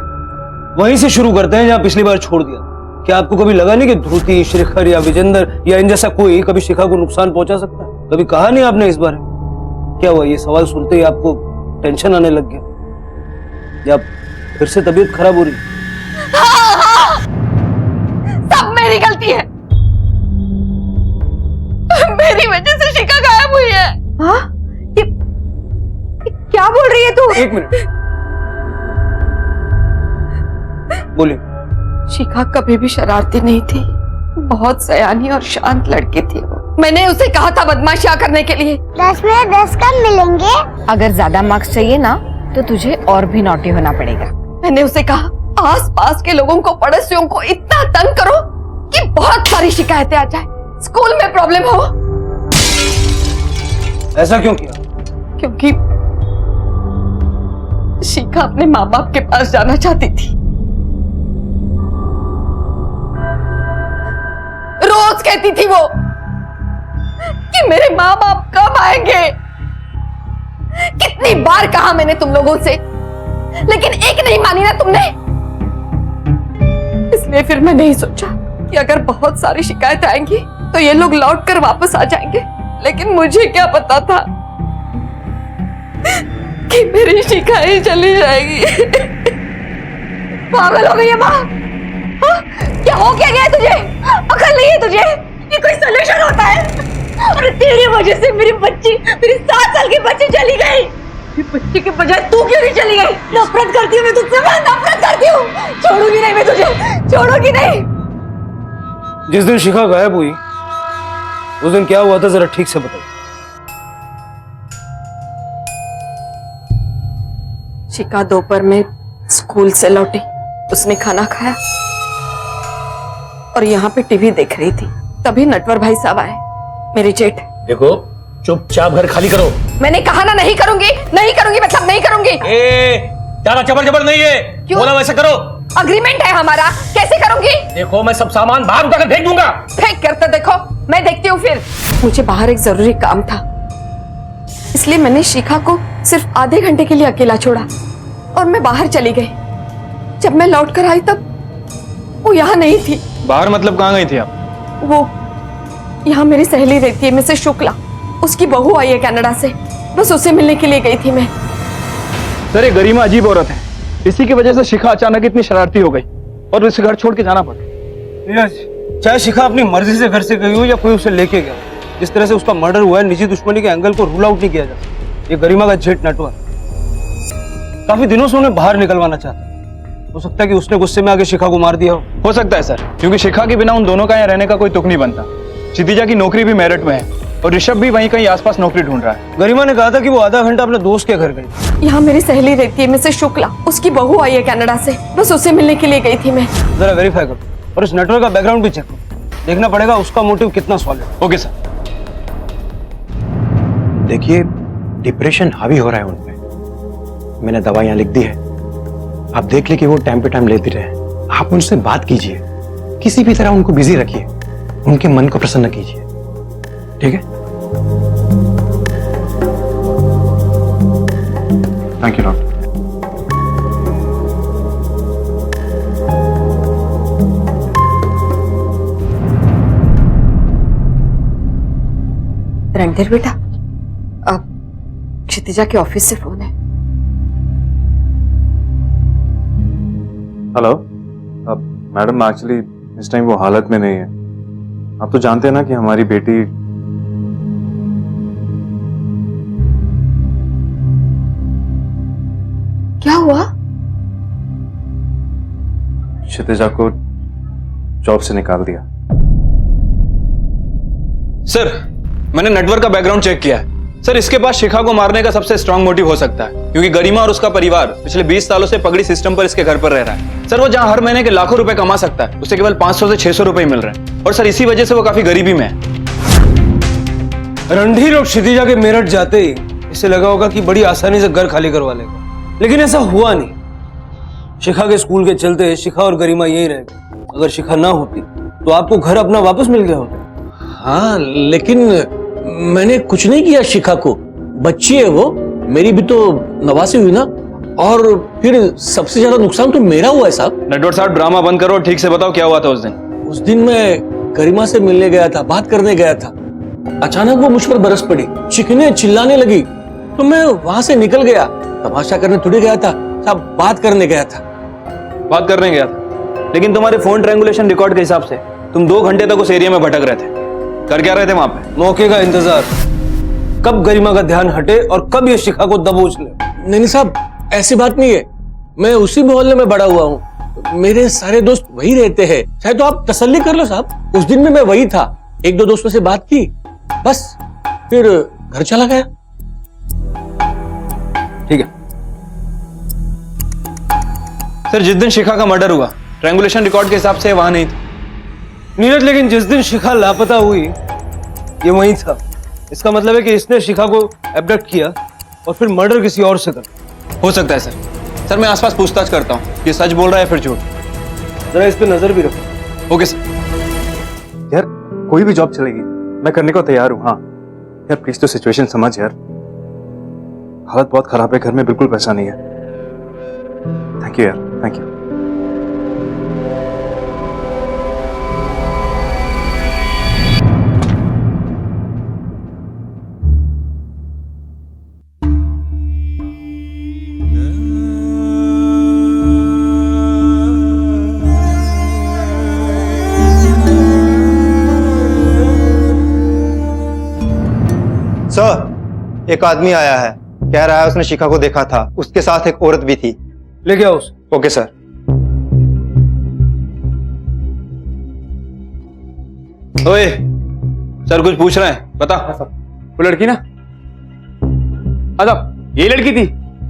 वहीं से शुरू करते हैं जहां पिछली बार छोड़ दिया। क्या आपको कभी लगा नहीं कि ध्रुति, शेखर या विजेंद्र या इन जैसा कोई कभी शिखा को नुकसान पहुंचा सकता है? कभी कहा नहीं आपने इस बारे में? क्या हुआ, ये सवाल सुनते ही आपको टेंशन आने लग गया, या फिर से तबीयत खराब हो रही? हाँ, सब मेरी गलती है, मेरी वजह से शिखा गायब हुई है। हाँ? ये क्या बोल रही है तू? एक मिनट, बोलिए। शिखा कभी भी शरारती नहीं थी, बहुत सयानी और शांत लड़की थी वो। मैंने उसे कहा था बदमाशियां करने के लिए। 10 में 10 कम मिलेंगे। अगर ज्यादा मार्क्स चाहिए ना तो तुझे और भी नॉटी होना पड़ेगा। मैंने उसे कहा आसपास के लोगों को, पड़ोसियों को इतना तंग करो कि बहुत सारी शिकायतें आ जाए, स्कूल में प्रॉब्लम हो। ऐसा क्यों किया? क्योंकि शिखा अपने माँ बाप के पास जाना चाहती थी। रोज कहती थी वो कि मेरे माँ बाप कब आएंगे। कितनी बार कहा मैंने तुम लोगों से, लेकिन एक नहीं मानी ना तुमने। इसलिए फिर मैंने ही सोचा कि अगर बहुत सारी शिकायत आएंगी तो ये लोग लौट कर वापस आ जाएंगे। लेकिन मुझे क्या पता था कि मेरी शिखा ही चली जाएगी। पागल हो गई है माँ? क्या हो क्या गया तुझे? अकल नहीं है तुझे? ये कोई सलूशन होता है? और तेरी वजह से मेरी बच्ची, मेरी 7 साल की बच्ची चली गई। मेरी बच्ची के बजाय तू क्यों नहीं चली गई? नफरत करती हूँ मैं तुझसे, मैं नफरत करती हूँ। छोड़ूंगी नहीं मैं तुझे, छोड़ूंगी नहीं। जिस दिन शिखा गायब हुई उस दिन क्या हुआ था जरा ठीक से बताइए। शिखा दोपहर में स्कूल से लौटी, उसने खाना खाया और यहाँ पे टीवी देख रही थी। तभी नटवर भाई साहब आए, मेरे जेठ। देखो, चुपचाप घर खाली करो। मैंने कहा ना नहीं करूंगी, नहीं करूंगी मतलब नहीं करूंगी। ज्यादा जबर जबर नहीं है, बोला वैसे करो। अग्रीमेंट है हमारा, कैसे करूंगी? देखो मैं सब सामान बाहर उठाकर फेंक दूंगा। फेंक कर तो देखो, मैं देखती हूँ फिर। मुझे बाहर एक जरूरी काम था, इसलिए मैंने शिखा को सिर्फ आधे घंटे के लिए अकेला छोड़ा और मैं बाहर चली गई। जब मैं लौट कर आई तब वो यहाँ नहीं थी। बाहर मतलब कहाँ गई थी आप? वो यहाँ मेरी सहेली रहती है, मिसेस शुक्ला, उसकी बहू आई है कनाडा से, बस उसे मिलने के लिए गई थी मैं। सर ये गरिमा अजीब औरत है, इसी की वजह से शिखा अचानक इतनी शरारती हो गई और उसे घर छोड़ के जाना पड़ा। नीरज, चाहे शिखा अपनी मर्जी से घर से गई हो या कोई उसे लेके गया, जिस तरह से उसका मर्डर हुआ है, निजी दुश्मनी के एंगल को रूल आउट नहीं किया जा सकता। ये गरिमा का जेट नेटवर्क काफी दिनों से उन्हें बाहर निकलवाना चाहता। हो सकता है कि उसने गुस्से में आके शिखा को मार दिया हो सकता है सर, क्योंकि शिखा के बिना उन दोनों का यहाँ रहने का कोई तुक नहीं बनता। क्षितिजा की नौकरी भी मेरठ में है और ऋषभ भी वहीं कहीं आसपास नौकरी ढूंढ रहा है। गरिमा ने कहा था कि वो आधा घंटा अपने दोस्त के घर गई। यहाँ मेरी सहेली रहती है मिसेस शुक्ला, उसकी बहू आई है कनाडा से, बस उसे मिलने के लिए गई थी मैं। जरा वेरीफाई करो और इस नेटवर्क का बैकग्राउंड भी चेक करो, देखना पड़ेगा उसका मोटिव कितना सॉलिड। Okay sir. देखिए डिप्रेशन हावी हो रहा है उनपे, मैंने दवाइयां लिख दी है, आप देख ले कि वो टाइम पे टाइम लेते रहे। आप उनसे बात कीजिए, किसी भी तरह उनको बिजी रखिए, उनके मन को प्रसन्न कीजिए, ठीक है? Thank you doctor. रणधीर बेटा, अब क्षितिजा के ऑफिस से फोन है। हेलो, अब मैडम एक्चुअली इस टाइम वो हालत में नहीं है। आप तो जानते हैं ना कि हमारी बेटी क्या हुआ? क्षितिजा को जॉब से निकाल दिया। सर मैंने नेटवर्क का बैकग्राउंड चेक किया है। सर इसके पास शिखा को मारने का सबसे स्ट्रांग मोटिव हो सकता है, क्योंकि गरिमा और उसका परिवार पिछले 20 सालों से पगड़ी सिस्टम पर इसके घर पर रह रहा है। सर वो जहां हर महीने के लाखों रुपए कमा सकता है, उसे केवल 500 से 600 रुपए मिल रहे हैं, और सर इसी वजह से वो काफी गरीबी में है। रणधीर और क्षितिजा के मेरठ जाते ही इसे लगा होगा कि बड़ी आसानी से घर खाली करवा लेगा, लेकिन ऐसा हुआ नहीं। शिखा के स्कूल के चलते शिखा और गरिमा यही रह गए। अगर शिखा ना होती तो आपको घर अपना वापस मिल गया होता। हाँ लेकिन मैंने कुछ नहीं किया शिखा को, बच्ची है वो, मेरी भी तो नवासी हुई ना, और फिर सबसे ज्यादा नुकसान तो मेरा हुआ है साहब। नटवर साहब ड्रामा बंद करो, ठीक से बताओ क्या हुआ था उस दिन। उस दिन मैं गरिमा से मिलने गया था, बात करने गया था, अचानक वो मुझ पर बरस पड़ी, चीखने चिल्लाने लगी, तो मैं वहां से निकल गया। तमाशा करने थोड़ी गया था साहब, बात करने गया था। बात करने गया था, लेकिन तुम्हारे फोन ट्रायंगुलेशन रिकॉर्ड के हिसाब से तुम 2 घंटे तक उस एरिया में भटक रहे थे। कर क्या रहे थे वहां पे? मौके का इंतजार, कब गरिमा का ध्यान हटे और कब ये शिखा को दबोच ले। नहीं साहब ऐसी बात नहीं है, मैं उसी मोहल्ले में बड़ा हुआ हूँ, मेरे सारे दोस्त वही रहते हैं, चाहे तो आप तसल्ली कर लो साहब। उस दिन में मैं वही था, 1-2 दोस्तों से बात की, बस फिर घर चला गया। ठीक है सर, जिस दिन शिखा का मर्डर हुआ ट्रायंगुलेशन रिकॉर्ड के हिसाब से वहां नहीं था नीरज, लेकिन जिस दिन शिखा लापता हुई ये वहीं था। इसका मतलब है कि इसने शिखा को एब्डक्ट किया और फिर मर्डर किसी और से कर। हो सकता है सर। सर मैं आसपास पूछताछ करता हूँ कि सच बोल रहा है फिर झूठ। जरा इस पे नजर भी रखो। Okay sir. यार कोई भी जॉब चलेगी, मैं करने को तैयार हूँ। हाँ यार प्लीज तो सिचुएशन समझ यार, हालत बहुत खराब है, घर में बिल्कुल पैसा नहीं है। थैंक यू यार, थैंक यू। सर एक आदमी आया है, कह रहा है उसने शिखा को देखा था, उसके साथ एक औरत भी थी। लेके आओ उसे। Okay sir. ओए सर कुछ पूछ रहे हैं, बता। वो लड़की ना, मतलब ये लड़की थी,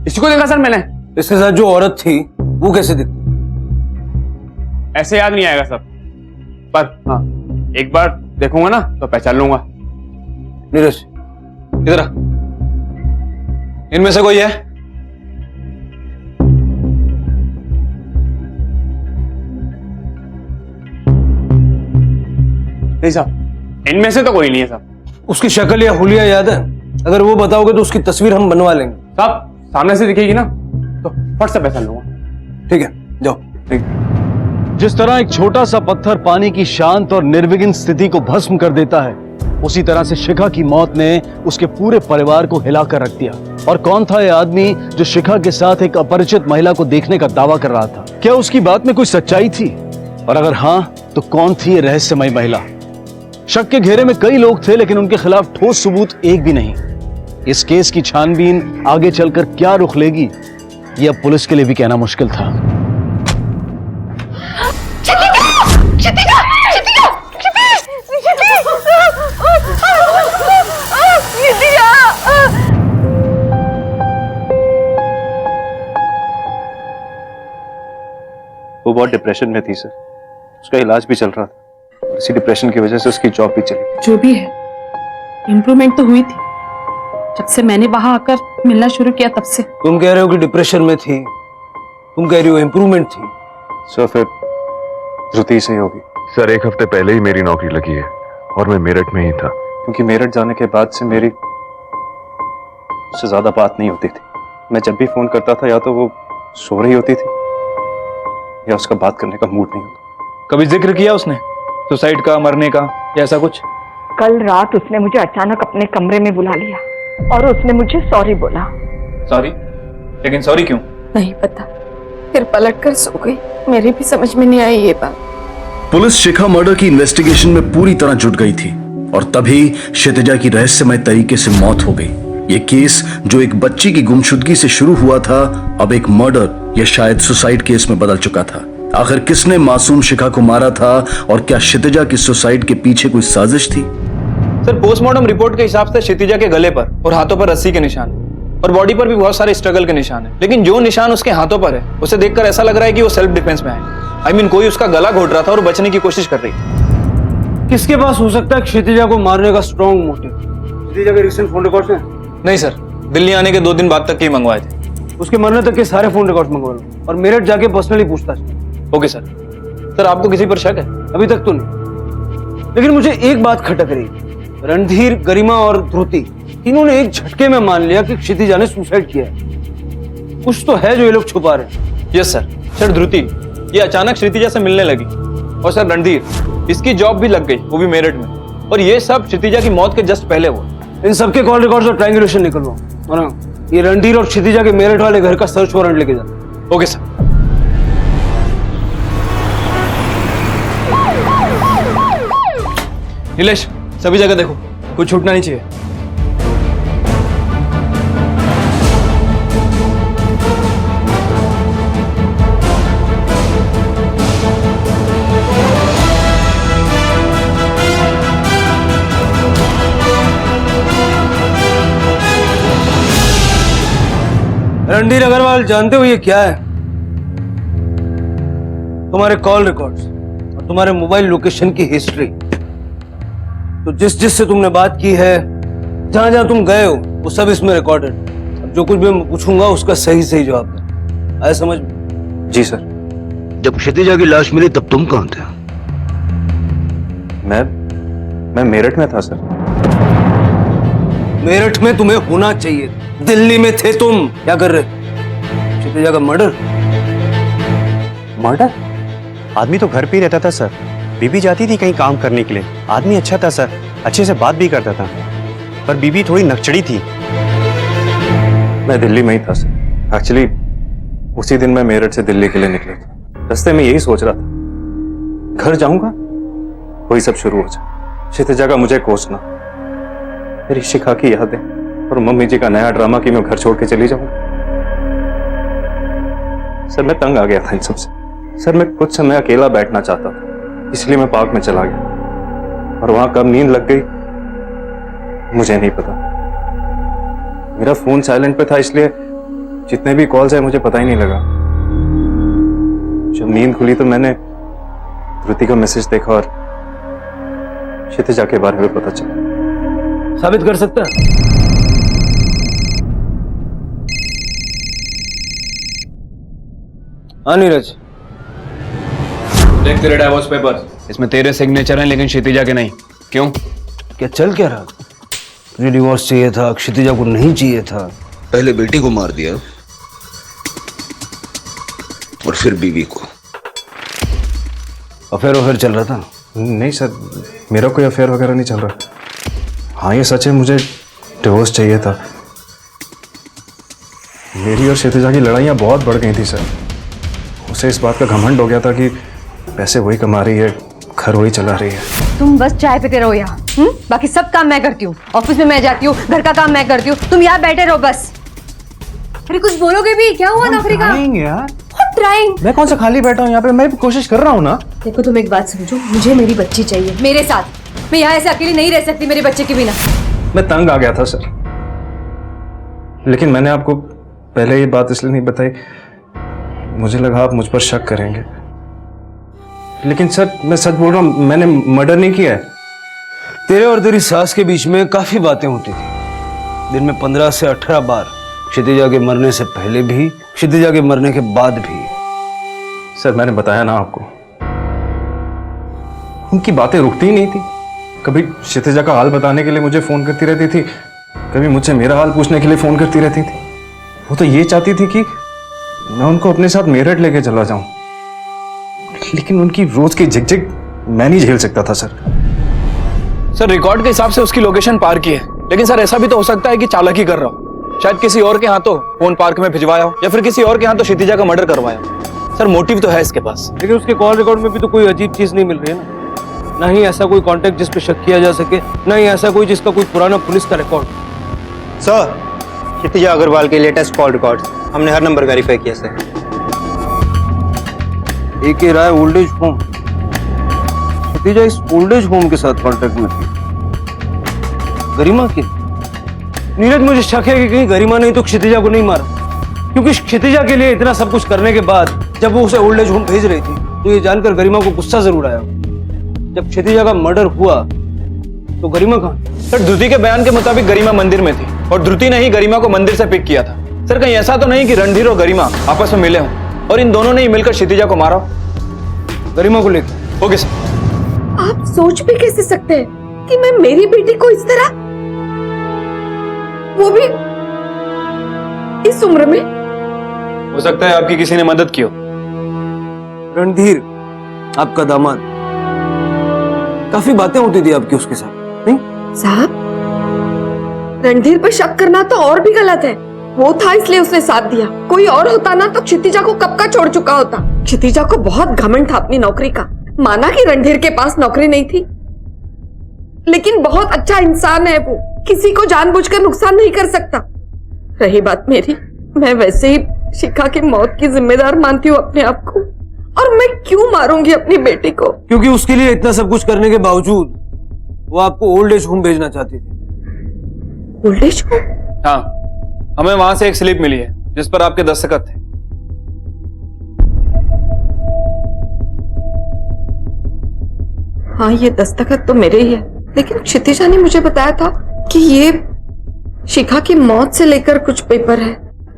इसी को देखा सर मैंने। इसके साथ जो औरत थी वो कैसे दिखती? ऐसे याद नहीं आएगा सर, पर हाँ एक बार देखूंगा ना तो पहचान लूंगा। नीरज इधर आ। इनमें से कोई है? नहीं साहब, इनमें से तो कोई नहीं है साहब। उसकी शक्ल या हुलिया याद है? अगर वो बताओगे तो उसकी तस्वीर हम बनवा लेंगे। साहब सामने से दिखेगी ना तो फट से पैसा लूंगा। ठीक है, जाओ। ठीक। जिस तरह एक छोटा सा पत्थर पानी की शांत और निर्विघ्न स्थिति को भस्म कर देता है, उसी तरह से शिखा की मौत ने उसके पूरे परिवार को हिलाकर रख दिया। और कौन था यह आदमी जो शिखा के साथ एक अपरिचित महिला को देखने का दावा कर रहा था? क्या उसकी बात में कोई सच्चाई थी? और अगर हां, तो कौन थी यह रहस्यमयी महिला? शक के घेरे में कई लोग थे, लेकिन उनके खिलाफ ठोस सबूत एक भी नहीं। इस केस की छानबीन आगे चलकर क्या रुख लेगी, यह अब पुलिस के लिए भी कहना मुश्किल था। वो बहुत डिप्रेशन में थी सर, उसका इलाज भी चल रहा था। इसी डिप्रेशन की वजह से उसकी जॉब भी चली। जो भी है, इम्प्रूवमेंट तो हुई थी जब से मैंने वहां आकर मिलना शुरू किया तब से। तुम कह रहे हो कि डिप्रेशन में थी, तुम कह रही हो इम्प्रूवमेंट थी। सर फिर धृति से होगी। सर 1 हफ्ते पहले ही मेरी नौकरी लगी है और मैं मेरठ में ही था। क्योंकि मेरठ जाने के बाद से मेरी उससे ज्यादा बात नहीं होती थी। मैं जब भी फोन करता था या तो वो सो रही होती थी या उसका बात करने का मूड नहीं होता। कभी जिक्र किया उसने सुसाइड का, मरने का या ऐसा कुछ? कल रात उसने मुझे अचानक अपने कमरे में बुला लिया और उसने मुझे सॉरी बोला। सॉरी? लेकिन सॉरी क्यों? नहीं पता, फिर पलट कर सो गई। मेरी भी समझ में नहीं आई ये बात। पुलिस शिखा मर्डर की इन्वेस्टिगेशन में पूरी तरह जुट गई थी और तभी क्षितिजा की रहस्यमय तरीके से मौत हो गई। ये केस जो एक बच्ची की गुमशुदगी से शुरू हुआ था, अब एक मर्डर या शायद सुसाइड केस में बदल चुका था। आखिर किसने मासूम शिखा को मारा था और क्या क्षितिजा की सुसाइड के पीछे कोई साजिश थी? सर पोस्टमार्टम रिपोर्ट के हिसाब से क्षितिजा के गले पर और हाथों पर रस्सी के निशान और बॉडी पर भी बहुत सारे स्ट्रगल के निशान है। लेकिन जो निशान उसके हाथों पर है उसे देखकर ऐसा लग रहा है कि वो सेल्फ डिफेंस में है। कोई उसका गला घोट रहा था और बचने की कोशिश कर रही थी। किसके पास हो सकता है क्षितिजा को मारने का स्ट्रॉन्ग मोटिव? क्षितिजा के रिसेंट फोन रिकॉर्ड्स हैं? नहीं सर, दिल्ली आने के 2 दिन बाद तक के मंगवाए थे। उसके मरने तक के सारे फोन रिकॉर्ड्स मंगवा लो और मेरठ जाके पर्सनली पूछताछ। Okay sir. सर आपको किसी पर शक है? अभी तक तो नहीं, लेकिन मुझे एक बात खटक रही है। रणधीर, गरिमा और ध्रुति तीनों ने एक झटके में मान लिया कि क्षितिजा ने सुसाइड किया है। कुछ तो है जो ये लोग छुपा रहे हैं। Yes sir. सर ध्रुति ये अचानक क्षितिजा से मिलने लगी और सर रणधीर इसकी जॉब भी लग गई, वो भी मेरठ में। और ये सब क्षितिजा की मौत के जस्ट पहले हुआ। इन सबके कॉल रिकॉर्ड्स और ट्रायंगुलेशन निकलवाओ और ये रणधीर और क्षितिजा के मेरठ वाले घर का सर्च वारंट लेके जाओ। Okay sir. नीलेश सभी जगह देखो, कुछ छूटना नहीं चाहिए। रणधीर अग्रवाल, जानते हो ये क्या है? तुम्हारे कॉल रिकॉर्ड्स और तुम्हारे मोबाइल लोकेशन की हिस्ट्री। तो जिससे तुमने बात की है, जहां जहां तुम गए हो, वो सब इसमें रिकॉर्डेड। अब जो कुछ भी मैं पूछूंगा उसका सही सही जवाब दे। आया समझ में? जी सर। जब क्षितिजा की लाश मिली तब तुम कहां थे? मैं मेरठ में था सर। मेरठ में तुम्हें होना चाहिए, दिल्ली में थे तुम। क्या कर रहे? क्षितिजा का मर्डर? मर्डर? आदमी तो घर पे ही रहता था सर। बीबी जाती थी कहीं काम करने के लिए। आदमी अच्छा था सर, अच्छे से बात भी करता था, पर बीबी थोड़ी नकचड़ी थी। मैं दिल्ली में ही था सर। एक्चुअली उसी दिन मैं मेरठ से दिल्ली के लिए निकला था। रास्ते में यही सोच रहा था, घर जाऊंगा वही सब शुरू हो जाए। क्षितिजा का मुझे कोसना, मेरी शिखा की यादें और मम्मी जी का नया ड्रामा कि मैं घर छोड़ के चली जाऊंगा। सर मैं तंग आ गया था इन सबसे। सर मैं कुछ समय अकेला बैठना चाहता था, इसलिए मैं पार्क में चला गया और वहां कब नींद लग गई मुझे नहीं पता। मेरा फोन साइलेंट पे था, इसलिए जितने भी कॉल्स है मुझे पता ही नहीं लगा। जब नींद खुली तो मैंने ध्रुति का मैसेज देखा और क्षितिजा के बारे में पता चला। साबित कर सकता है? हाँ नीरज, देख तेरे डाइवोर्स पेपर, इसमें तेरे सिग्नेचर हैं लेकिन क्षितिजा के नहीं। क्यों? क्या चल क्या रहा? तुझे डिवोर्स चाहिए था, क्षितिजा को नहीं चाहिए था। पहले बेटी को मार दिया और फिर बीवी को। अफेयर चल रहा था? नहीं सर, मेरा कोई अफेयर वगैरह नहीं चल रहा। हाँ ये सच है, मुझे डिवोर्स चाहिए था। मेरी और क्षितिजा की लड़ाइयाँ बहुत बढ़ गई थी सर। उसे इस बात का घमंड हो गया था कि पैसे वही कमा रही है, घर वही चला रही है। तुम बस चाय पीते रहो यहाँ, बाकी सब काम मैं करती हूँ। ऑफिस में मैं जाती हूँ, घर का काम मैं करती हूँ, तुम यहाँ बैठे रहो बस। अरे कुछ बोलोगे भी? क्या हुआ नौकरी का? यार ट्राइंग। मैं कौन सा खाली बैठा हूँ यहाँ पे, मैं भी कोशिश कर रहा हूँ ना। देखो तुम एक बात समझो, मुझे मेरी बच्ची चाहिए मेरे साथ। मैं यहाँ ऐसे अकेली नहीं रह सकती मेरे बच्चे के बिना। मैं तंग आ गया था सर, लेकिन मैंने आपको पहले ये बात इसलिए नहीं बताई, मुझे लगा आप मुझ पर शक करेंगे। लेकिन सर मैं सच बोल रहा हूँ, मैंने मर्डर नहीं किया है। तेरे और तेरी सास के बीच में काफी बातें होती थी, दिन में 15 से 18 बार, क्षितिजा के मरने से पहले भी, क्षितिजा के मरने के बाद भी। सर मैंने बताया ना आपको, उनकी बातें रुकती ही नहीं थी। कभी क्षितिजा का हाल बताने के लिए मुझे फोन करती रहती थी, कभी मुझसे मेरा हाल पूछने के लिए फोन करती रहती थी। वो तो ये चाहती थी कि मैं उनको अपने साथ मेरठ लेके चला जाऊं, लेकिन उनकी रोज की झिकझिक मैं नहीं झेल सकता था सर। सर रिकॉर्ड के हिसाब से उसकी लोकेशन पार की है, लेकिन सर ऐसा भी तो हो सकता है कि चालाकी कर रहा हो। शायद किसी और के हाथों फोन पार्क में भिजवाया हो, या फिर किसी और के हाथों क्षितिजा का मर्डर करवाया हो। सर मोटिव तो है इसके पास। लेकिन उसके कॉल रिकॉर्ड में भी तो कोई अजीब चीज नहीं मिल रही है ना। ना ही ऐसा कोई कांटेक्ट जिस पे शक किया जा सके, ना ही ऐसा कोई जिसका कोई पुराना पुलिस का रिकॉर्ड। सर, क्षितिजा अग्रवाल के लेटेस्ट कॉल रिकॉर्ड्स हमने हर नंबर वेरीफाई किया सर। एक ही राय ओल्ड एज होम, क्षितिजा इस ओल्ड एज होम के साथ कांटेक्ट में थी। गरिमा की? नीरज, मुझे शक है कि कहीं गरिमा नहीं तो क्षितिजा को नहीं मारा, क्योंकि क्षितिजा के लिए इतना सब कुछ करने के बाद जब वो उसे ओल्ड एज होम भेज रही थी तो ये जानकर गरिमा को गुस्सा जरूर आया। जब क्षितिजा का मर्डर हुआ तो गरिमा कहाँ? सर धृति के बयान के मुताबिक गरिमा मंदिर में थी और धृति ने ही गरिमा को मंदिर से पिक किया था। सर कहीं ऐसा तो नहीं कि रणधीर और गरिमा आपस में मिले हों और इन दोनों ने ही मिलकर क्षितिजा को मारा? गरिमा को लेकर? Okay sir. आप सोच भी कैसे सकते हैं कि मैं मेरी बेटी को इस तरह, वो भी इस उम्र में? हो सकता है आपकी किसी ने मदद की हो। रणधीर आपका दामाद, काफी बातें होती थी आपकी उसके साथ, नहीं? साहब, रणधीर पर शक करना तो और भी गलत है। वो था इसलिए उसने साथ दिया, कोई और होता ना तो क्षितिजा को कब का छोड़ चुका होता। क्षितिजा को बहुत घमंड था अपनी नौकरी का। माना कि रणधीर के पास नौकरी नहीं थी, लेकिन बहुत अच्छा इंसान है वो, किसी को जानबूझकर नुकसान नहीं कर सकता। रही बात मेरी, मैं वैसे ही शिखा की मौत की जिम्मेदार मानती हूँ अपने आप को, और मैं क्यों मारूंगी अपनी बेटी को? क्योंकि उसके लिए इतना सब कुछ करने के बावजूद वो आपको ओल्ड एज होम भेजना चाहती थी। Old age home? हाँ, हमें वहां से एक स्लिप मिली है जिस पर आपके दस्तखत थे। हाँ, ये दस्तखत तो मेरे ही है, लेकिन क्षितिजा ने मुझे बताया था कि ये शिखा की मौत से लेकर कुछ पेपर है।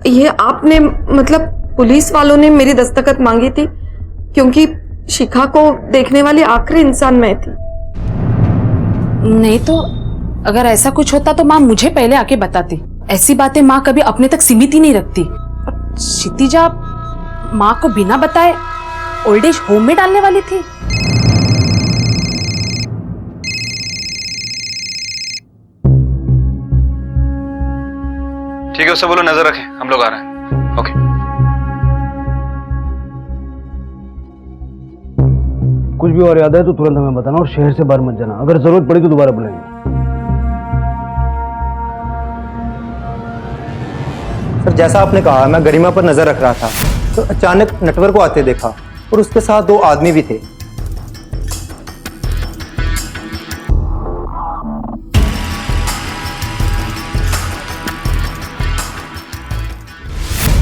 ये आपने, मतलब पुलिस वालों ने मेरी दस्तखत मांगी थी, क्योंकि शिखा को देखने वाली आखिरी इंसान मैं थी। नहीं तो अगर ऐसा कुछ होता तो माँ मुझे पहले आके बताती। ऐसी बातें माँ कभी अपने तक सीमित ही नहीं रखती। और क्षितिजा माँ को बिना बताए ओल्ड एज होम में डालने वाली थी। ठीक है, उससे बोलो नजर रखें, हम लोग आ रहे हैं। ओके। कुछ भी और याद है तो तुरंत हमें बताना, और शहर से बाहर मत जाना। अगर जरूरत पड़ी तो दोबारा बुलाएंगे। सर, जैसा आपने कहा, मैं गरिमा पर नजर रख रहा था तो अचानक नटवर को आते देखा, और उसके साथ 2 आदमी भी थे।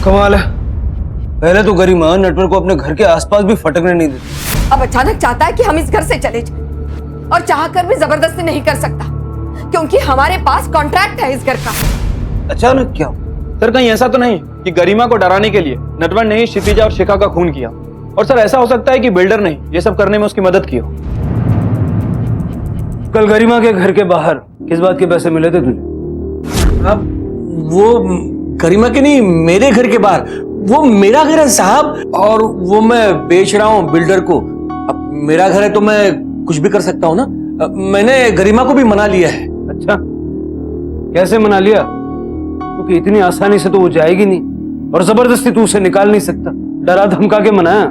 कमाल है, पहले तो गरिमा नटवर को अपने घर के आसपास भी फटकने नहीं देती। अब अचानक चाहता है कि हम इस घर से चले जाएं, और चाहकर भी जबरदस्ती नहीं कर सकता, क्योंकि हमारे पास कॉन्ट्रैक्ट है इस घर का। अचानक क्या? सर कहीं ऐसा तो नहीं कि गरिमा को डराने के लिए नटवर ने ही क्षितिजा और शिखा का खून किया। और सर ऐसा हो सकता है कि बिल्डर ने ये सब करने में उसकी मदद की हो। कल गरिमा के घर के बाहर किस बात के पैसे मिले थे तुझे? अब वो गरिमा के नहीं, मेरे घर के बाहर। वो मेरा घर है साहब, और वो मैं बेच रहा हूँ बिल्डर को। अब मेरा घर है तो मैं कुछ भी कर सकता हूँ ना। मैंने गरिमा को भी मना लिया है। अच्छा, कैसे मना लिया? क्योंकि इतनी आसानी से तो वो जाएगी नहीं, और जबरदस्ती तू उसे निकाल नहीं सकता। डरा धमका के मनाया।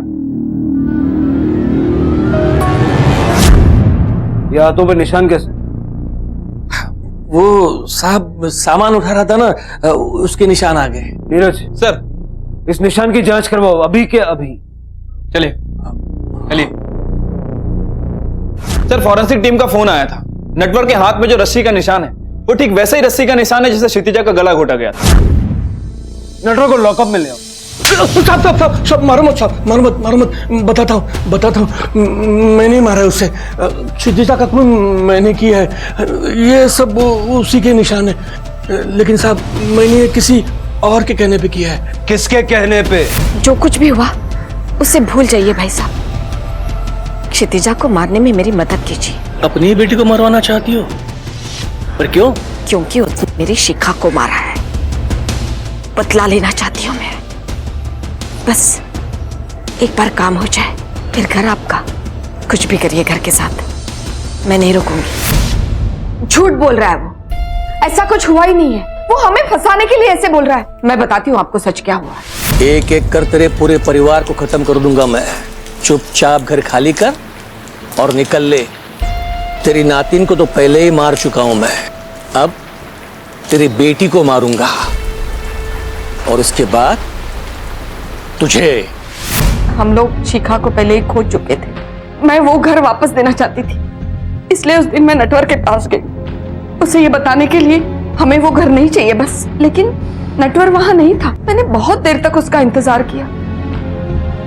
ये हाथों पे निशान कैसे? वो साहब सामान उठा रहा था ना, उसके निशान आ गए। नीरज सर, इस निशान की जांच करवाओ अभी के अभी। चलिए चलिए। सर, फॉरेंसिक टीम का फोन आया था। नटवर के हाथ में जो रस्सी का निशान है वो ठीक वैसे ही रस्सी का निशान है जिससे क्षितिजा का गला घोटा गया था। नटवर को लॉकअप में ले आओ। साहब मारो मत, बताता हूँ। मैंने ही मारा है उसे। क्षितिजा का खून मैंने किया है। ये सब उसी के निशान है। लेकिन साहब मैंने किसी और के कहने पे किया है। किसके कहने पे? जो कुछ भी हुआ उसे भूल जाइए भाई साहब। क्षितिजा को मारने में मेरी मदद कीजिए। अपनी ही बेटी को मरवाना चाहती हो? पर क्यों? क्योंकि उसने मेरी शिखा को मारा है। बदला लेना चाहती हूँ मैं। बस एक बार काम हो जाए, फिर घर आपका। कुछ भी करिए घर के साथ, मैं नहीं रुकूंगी। झूठ बोल रहा है वो। ऐसा कुछ हुआ ही नहीं है। वो हमें फंसाने के लिए ऐसे बोल रहा है। मैं बताती हूँ आपको सच क्या हुआ है। एक एक कर तेरे पूरे परिवार को खत्म कर दूंगा मैं। चुपचाप घर खाली कर और निकल ले। तेरी नातिन को तो पहले ही मार चुका हूं मैं। अब तेरी बेटी को मारूंगा, और उसके बाद तुझे। हम लोग शिखा को पहले ही खो चुके थे। मैं वो घर वापस देना चाहती थी, इसलिए उस दिन मैं नटवर के पास गई उसे ये बताने के लिए हमें वो घर नहीं चाहिए बस। लेकिन नटवर वहां नहीं था। मैंने बहुत देर तक उसका इंतजार किया।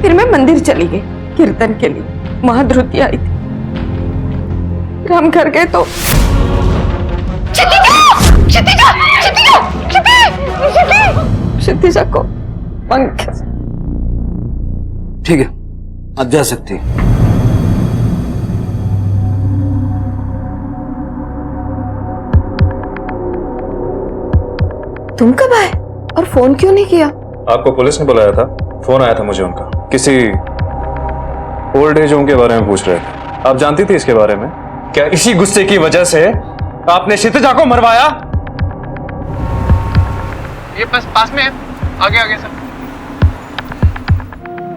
फिर मैं मंदिर चली गई कीर्तन के लिए। वहां धृति आई थी। फिर हम घर गए तो क्षितिजा को पंख। ठीक है, आप जा सकती हैं। तुम कब आए और फोन क्यों नहीं किया? आपको पुलिस ने बुलाया था, फोन आया था मुझे उनका। किसी ओल्ड एज होम के बारे में पूछ रहे थे। आप जानती थी इसके बारे में? क्या इसी गुस्से की वजह से आपने क्षितिजा को मरवाया? ये बस पास में है, आगे सर।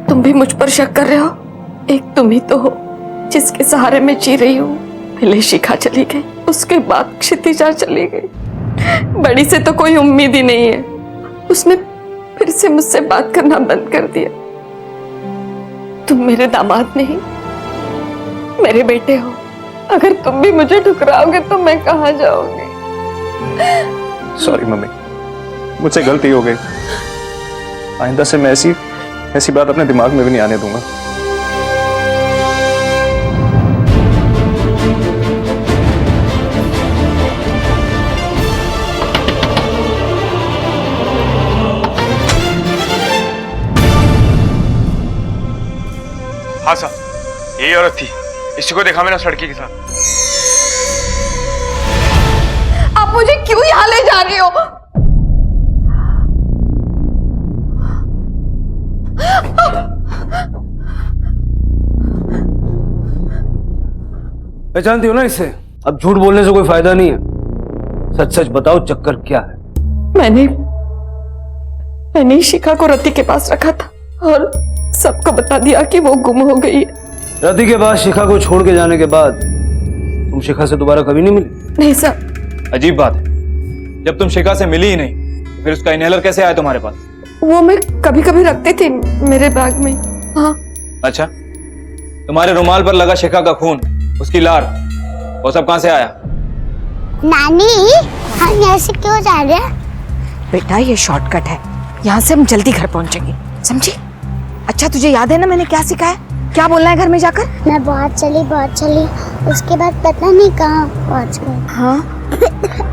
तुम भी मुझ पर शक कर रहे हो? एक तुम ही तो हो जिसके सहारे मैं जी रही हूँ। पहले शिखा चली गई, उसके बाद क्षितिजा चली गई। बड़ी से तो कोई उम्मीद ही नहीं है। उसने फिर से मुझसे बात करना बंद कर दिया। तुम मेरे दामाद नहीं, मेरे बेटे हो। अगर तुम भी मुझे ठुकराओगे तो मैं कहाँ जाऊंगी? सॉरी मम्मी, मुझसे गलती हो गई। आइंदा से मैं ऐसी बात अपने दिमाग में भी नहीं आने दूंगा। हाँ साहब, यही औरत थी। इसी को देखा मैंने उस लड़की के साथ। आप मुझे क्यों यहाँ ले जा रही हो? पहचानती हो ना इसे? अब झूठ बोलने से कोई फायदा नहीं है। सच सच बताओ, चक्कर क्या है? मैंने शिखा को रति के पास रखा था और सबको बता दिया कि वो गुम हो गई है। रति के बाद शिखा को छोड़ के जाने के बाद तुम शिखा से दोबारा कभी नहीं मिली? नहीं सर। अजीब बात है, जब तुम शिखा से मिली ही नहीं तो फिर उसका इनहेलर कैसे आया तुम्हारे पास? वो मैं कभी कभी रखती थी मेरे बैग में। हाँ। अच्छा, तुम्हारे रुमाल पर लगा शिखा का खून, उसकी लार, वो सब कहां से आया? नानी, हम यहाँ से क्यों जा रहे हैं? बेटा ये शॉर्टकट है, यहाँ से हम जल्दी घर पहुंचेंगे, समझी? अच्छा तुझे याद है ना मैंने क्या सिखाया? क्या बोलना है घर में जाकर? मैं बहुत चली, उसके बाद पता नहीं कहाँ पहुँच गई। हाँ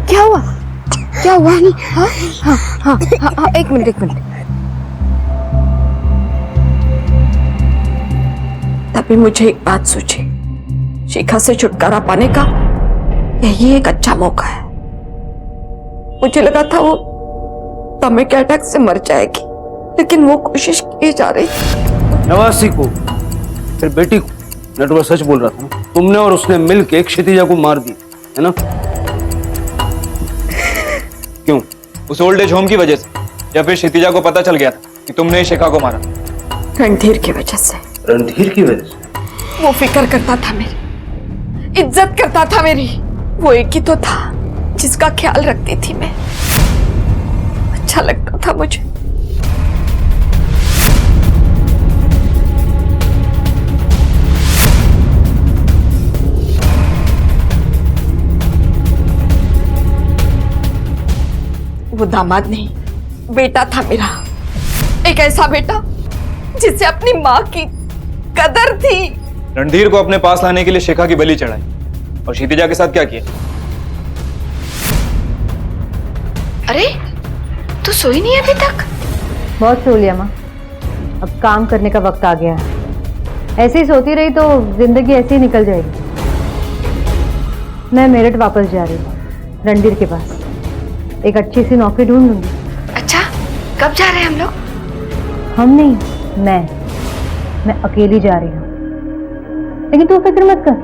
क्या हुआ? हाँ, एक मिनट। अभी मुझे एक बात सूझी, शिखा से छुटकारा पाने का यही एक अच्छा मौका है। मुझे लगा था वो टॉमिक अटैक से मर जाएगी, लेकिन वो कोशिश की जा रही थी। नवासी को फिर बेटी को, नटवर सच बोल रहा था ना, तुमने और उसने मिलके क्षितिजा को मार दी है ना? क्यों? उस ओल्ड एज होम की वजह से, या फिर क्षितिजा को पता चल गया था कि तुमने ही शिखा को मारा? रणधीर की वजह से। रणधीर की वजह से? वो फिक्र करता था मेरी, इज्जत करता था मेरी। वो एक ही तो था जिसका ख्याल रखती थी मैं। अच्छा लगता था मुझे। वो दामाद नहीं, बेटा था मेरा। एक ऐसा बेटा जिसे अपनी माँ की कदर थी। रणधीर को अपने पास लाने के लिए शिखा की बलि चढ़ाई, और क्षितिजा के साथ क्या किया? अरे तू सोई नहीं अभी तक? बहुत सो लिया माँ, अब काम करने का वक्त आ गया है। ऐसे ही सोती रही तो जिंदगी ऐसे ही निकल जाएगी। मैं मेरठ वापस जा रही हूँ, रणधीर के पास। एक अच्छी सी नौकरी ढूंढ लूंगी। अच्छा, कब जा रहे हैं हम लोग? हम नहीं, मैं अकेली जा रही हूँ। लेकिन तू फिक्र मत कर,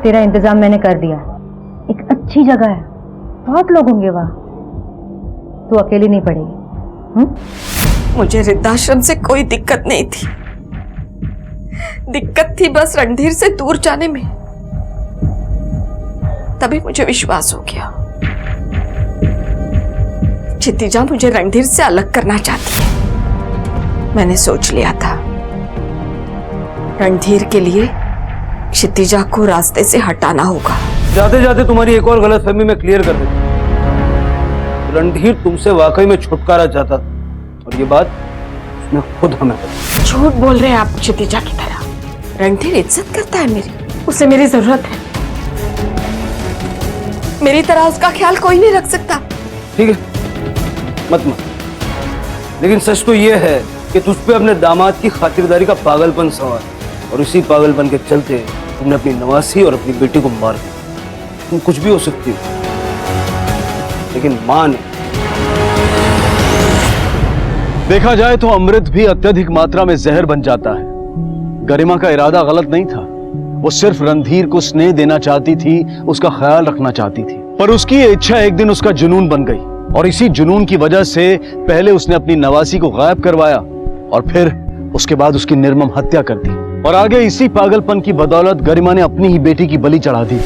तेरा इंतजाम मैंने कर दिया। एक अच्छी जगह है, बहुत लोग होंगे वहां, तू अकेली नहीं पड़ेगी। मुझे वृद्धाश्रम से कोई दिक्कत नहीं थी, दिक्कत थी बस रणधीर से दूर जाने में। तभी मुझे विश्वास हो गया, क्षितिजा मुझे रणधीर से अलग करना चाहती है। मैंने सोच लिया था, रणधीर के लिए क्षितिजा को रास्ते से हटाना होगा। जाते जाते तुम्हारी एक और गलतफहमी में क्लियर कर देता। रणधीर तुमसे वाकई में छुटकारा चाहता था, और ये बात उसने खुद हमें बताई। झूठ बोल रहे हैं आप क्षितिजा की तरह। रणधीर इज्जत करता है मेरी, उसे मेरी जरूरत है। मेरी तरह उसका ख्याल कोई नहीं रख सकता। ठीक है, मत। लेकिन सच तो यह है कि तुझ पे अपने दामाद की खातिरदारी का पागलपन सवार, और इसी पागलपन के चलते तुमने अपनी नवासी और अपनी बेटी को मार दिया। तुम कुछ भी हो सकती हो, लेकिन मां ने। देखा जाए तो अमृत भी अत्यधिक मात्रा में जहर बन जाता है। गरिमा का इरादा गलत नहीं था, वो सिर्फ रणधीर को स्नेह देना चाहती थी, उसका ख्याल रखना चाहती थी। पर उसकी ये इच्छा एक दिन उसका जुनून बन गई, और इसी जुनून की वजह से पहले उसने अपनी नवासी को गायब करवाया, और फिर उसके बाद उसकी निर्मम हत्या कर दी, और आगे इसी पागलपन की बदौलत गरिमा ने अपनी ही बेटी की बलि चढ़ा दी।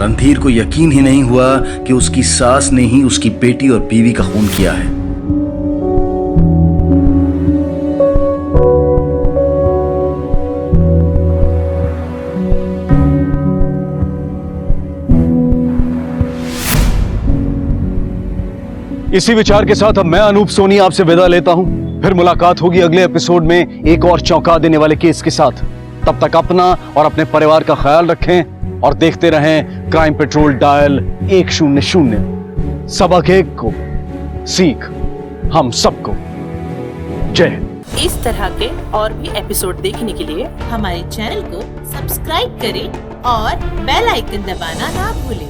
रणधीर को यकीन ही नहीं हुआ कि उसकी सास ने ही उसकी बेटी और बीवी का खून किया है। इसी विचार के साथ अब मैं अनूप सोनी आपसे विदा लेता हूं। फिर मुलाकात होगी अगले एपिसोड में एक और चौंका देने वाले केस के साथ। तब तक अपना और अपने परिवार का ख्याल रखें और देखते रहें क्राइम पेट्रोल डायल 100। सबक एक को सीख हम सबको। जय हिंद। इस तरह के और भी एपिसोड देखने के लिए हमारे चैनल को सब्सक्राइब करें और बेल आइकन दबाना ना भूलें।